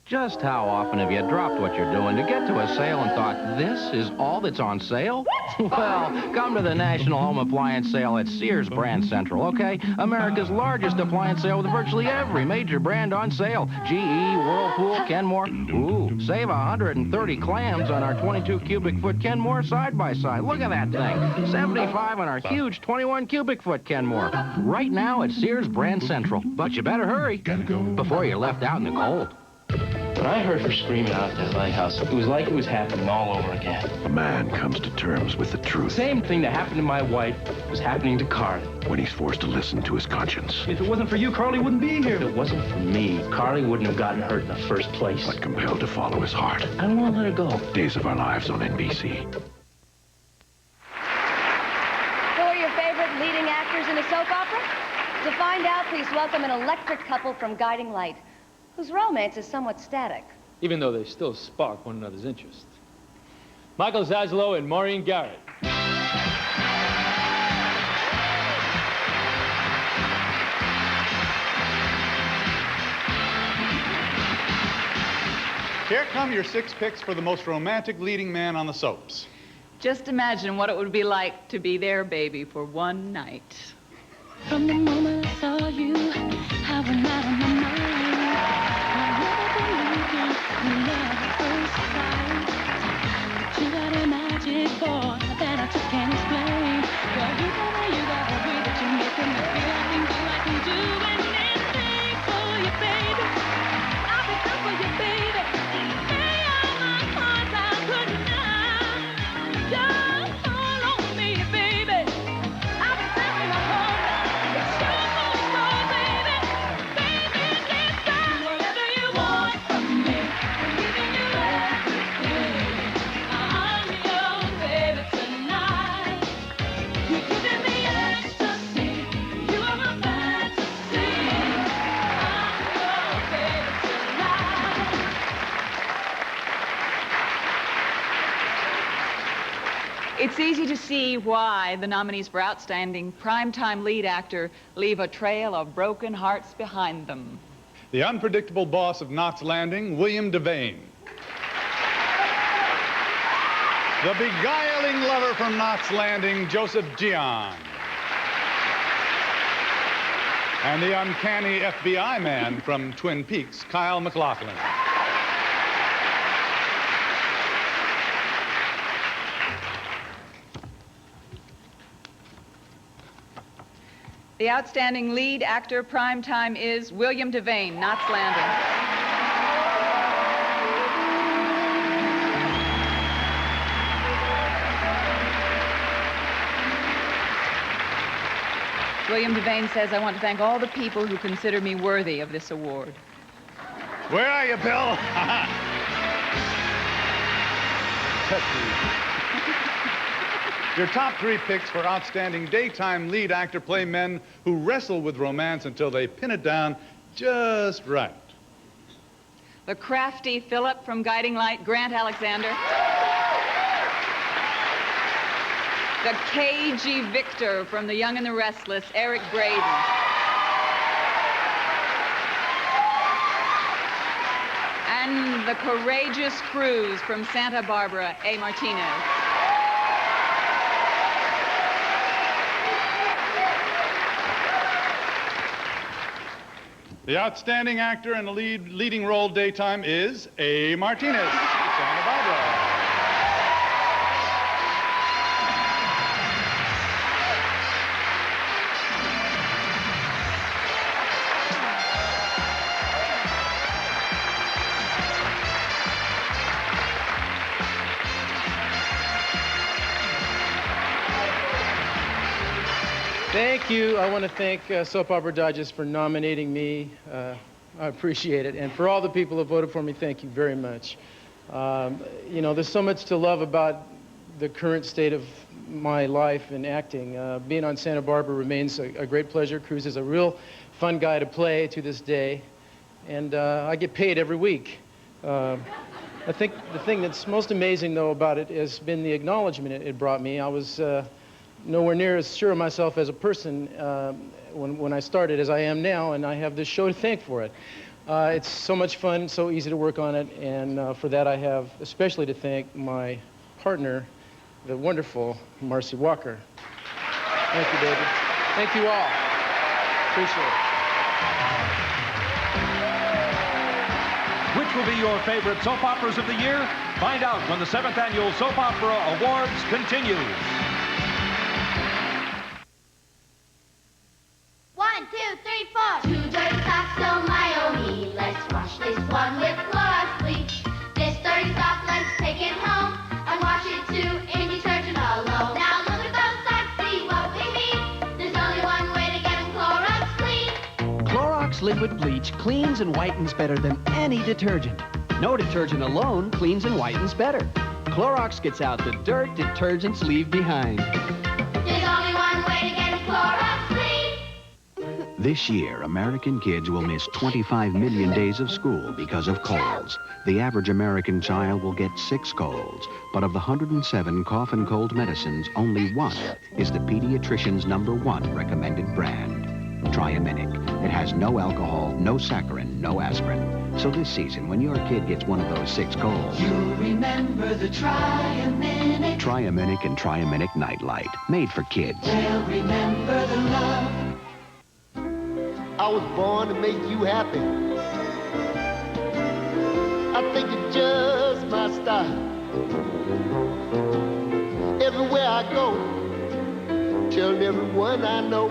Just how often have you dropped what you're doing to get to a sale and thought, this is all that's on sale? Well, come to the National Home Appliance Sale at Sears Brand Central, okay? America's largest appliance sale with virtually every major brand on sale. GE, Whirlpool, Kenmore. Ooh, save 130 clams on our 22 cubic foot Kenmore side-by-side. Look at that thing. 75 on our huge 21 cubic foot Kenmore. Right now at Sears Brand Central. But you better hurry before you're left out in the cold. When I heard her screaming out at that lighthouse, it was like it was happening all over again. A man comes to terms with the truth. Same thing that happened to my wife was happening to Carly. When he's forced to listen to his conscience. If it wasn't for you, Carly wouldn't be here. If it wasn't for me, Carly wouldn't have gotten hurt in the first place. But compelled to follow his heart. I don't want to let her go. Days of Our Lives on NBC. Who are your favorite leading actors in a soap opera? To find out, please welcome an electric couple from Guiding Light, whose romance is somewhat static. Even though they still spark one another's interest. Michael Zaslow and Maureen Garrett. Here come your 6 picks for the most romantic leading man on the soaps. Just imagine what it would be like to be their baby for one night. From the moment I saw you, I went out of my mind. I never believed in love at first sight. But you got a magic boy that I just can't explain. Girl, you got a way that you're making me feel. I think that I can do anything for you, baby. I'll be good for you, baby. Lay all my cards out good night. Just call on me, baby. I'll be very hard. It's easy to see why the nominees for Outstanding Primetime Lead Actor leave a trail of broken hearts behind them. The unpredictable boss of Knots Landing, William Devane. The beguiling lover from Knots Landing, Joseph Gian. And the uncanny FBI man from Twin Peaks, Kyle MacLachlan. The Outstanding Lead Actor Primetime is William Devane, Knots Landing. William Devane says, I want to thank all the people who consider me worthy of this award. Where are you, Bill? Your top 3 picks for Outstanding Daytime Lead Actor play men who wrestle with romance until they pin it down just right. The crafty Philip from Guiding Light, Grant Alexander. The cagey Victor from The Young and the Restless, Eric Braeden. And the courageous Cruz from Santa Barbara, A. Martinez. The outstanding actor in the leading role daytime is A. Martinez, Santa Barbara. Thank you. I want to thank Soap Opera Digest for nominating me. I appreciate it. And for all the people who voted for me, thank you very much. You know, there's so much to love about the current state of my life in acting. Being on Santa Barbara remains a great pleasure. Cruz is a real fun guy to play to this day. And I get paid every week. I think the thing that's most amazing, though, about it has been the acknowledgement it brought me. I was nowhere near as sure of myself as a person when I started as I am now, and I have this show to thank for it. It's so much fun, so easy to work on it, and for that I have especially to thank my partner, the wonderful Marcy Walker. Thank you, David. Thank you all. Appreciate it. Which will be your favorite soap operas of the year? Find out when the 7th Annual Soap Opera Awards continues. 1, 2, 3, 4. 2 dirty socks, oh my, oh me. Let's wash this one with Clorox bleach. This dirty sock, let's take it home and wash it too in detergent alone. Now look at those socks, see what we mean. There's only one way to get them Clorox clean. Clorox Liquid Bleach cleans and whitens better than any detergent. No detergent alone cleans and whitens better. Clorox gets out the dirt detergents leave behind. There's only one way to get them Clorox clean. This year, American kids will miss 25 million days of school because of colds. The average American child will get 6 colds, but of the 107 cough and cold medicines, only 1 is the pediatrician's #1 recommended brand. Triaminic. It has no alcohol, no saccharin, no aspirin. So this season, when your kid gets one of those 6 colds, You'll remember the Triaminic. Triaminic and Triaminic Nightlight, made for kids. They'll remember the love. I was born to make you happy. I think it's just my style. Everywhere I go, tell everyone I know,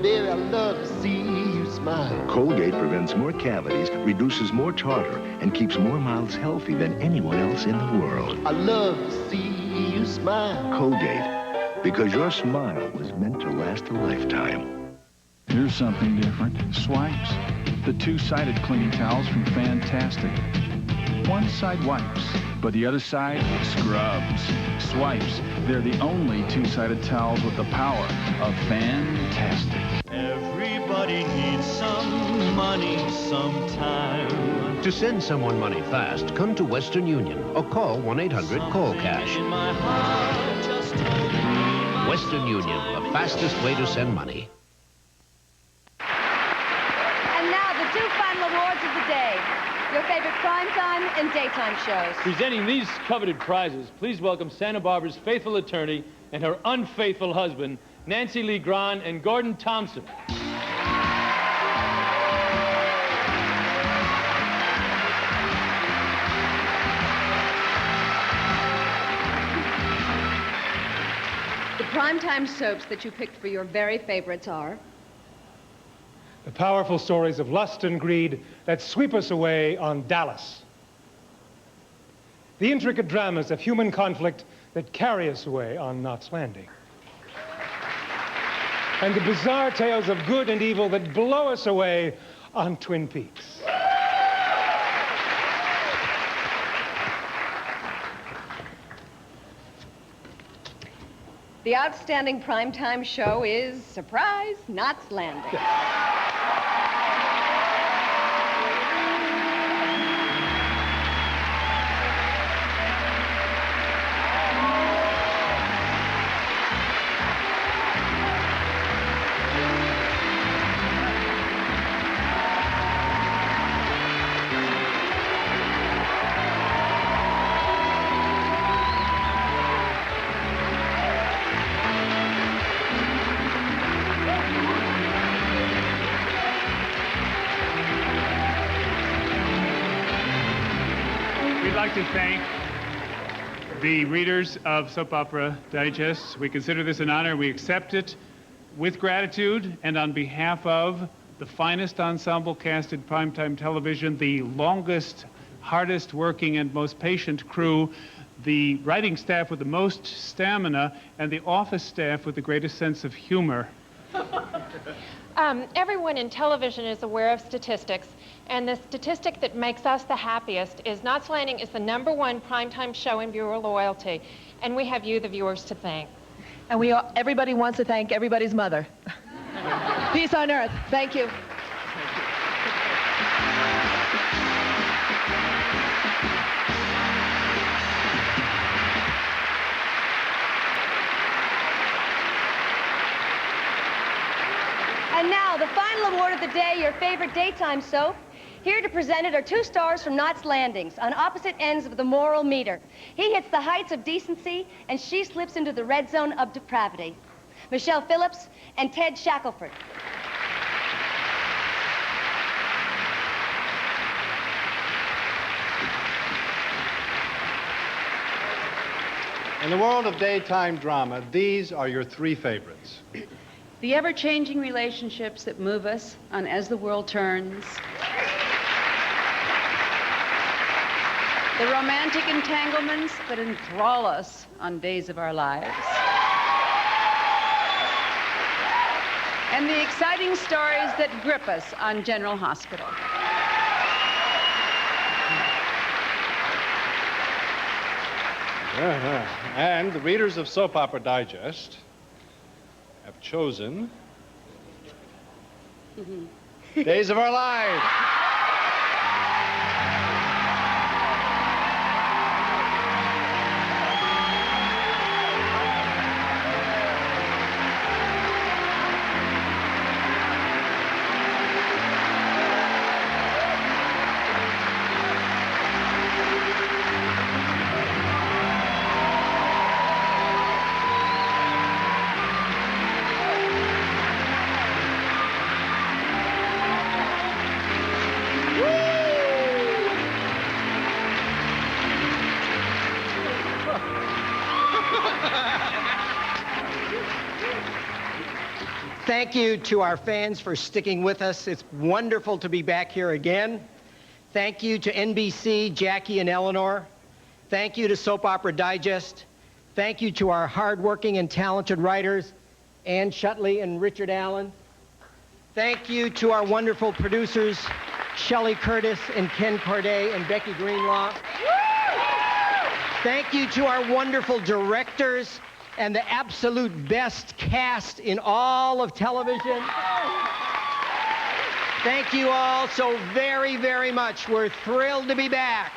baby, I love to see you smile. Colgate prevents more cavities, reduces more tartar, and keeps more mouths healthy than anyone else in the world. I love to see you smile. Colgate, because your smile was meant to last a lifetime. Here's something different. Swipes. The 2-sided cleaning towels from Fantastic. One side wipes, but the other side scrubs. Swipes. They're the only 2-sided towels with the power of Fantastic. Everybody needs some money sometime. To send someone money fast, come to Western Union or call 1-800-CALL-CASH. Western Union, the fastest way to send money. And now the two final awards of the day. Your favorite primetime and daytime shows. Presenting these coveted prizes, please welcome Santa Barbara's faithful attorney and her unfaithful husband, Nancy Lee Grahn and Gordon Thompson. The primetime soaps that you picked for your very favorites are... The powerful stories of lust and greed that sweep us away on Dallas. The intricate dramas of human conflict that carry us away on Knots Landing. And the bizarre tales of good and evil that blow us away on Twin Peaks. The outstanding primetime show is, surprise, Knots Landing. We'd like to thank the readers of Soap Opera Digest. We consider this an honor. We accept it with gratitude and on behalf of the finest ensemble cast in primetime television, the longest, hardest working and most patient crew, the writing staff with the most stamina, and the office staff with the greatest sense of humor. Everyone in television is aware of statistics, and the statistic that makes us the happiest is Knots Landing is the #1 primetime show in viewer loyalty, and we have you, the viewers, to thank. And everybody wants to thank everybody's mother. Peace on earth. Thank you. And now, the final award of the day, your favorite daytime soap. Here to present it are two stars from Knots Landings on opposite ends of the moral meter. He hits the heights of decency, and she slips into the red zone of depravity. Michelle Phillips and Ted Shackelford. In the world of daytime drama, these are your three favorites. The ever-changing relationships that move us on As the World Turns. The romantic entanglements that enthrall us on Days of Our Lives. And the exciting stories that grip us on General Hospital. And the readers of Soap Opera Digest have chosen Days of Our Lives. Thank you to our fans for sticking with us. It's wonderful to be back here again. Thank you to NBC, Jackie and Eleanor. Thank you to Soap Opera Digest. Thank you to our hardworking and talented writers, Ann Shutley and Richard Allen. Thank you to our wonderful producers, Shelley Curtis and Ken Corday and Becky Greenlaw. Thank you to our wonderful directors and the absolute best cast in all of television. Thank you all so very, very much. We're thrilled to be back.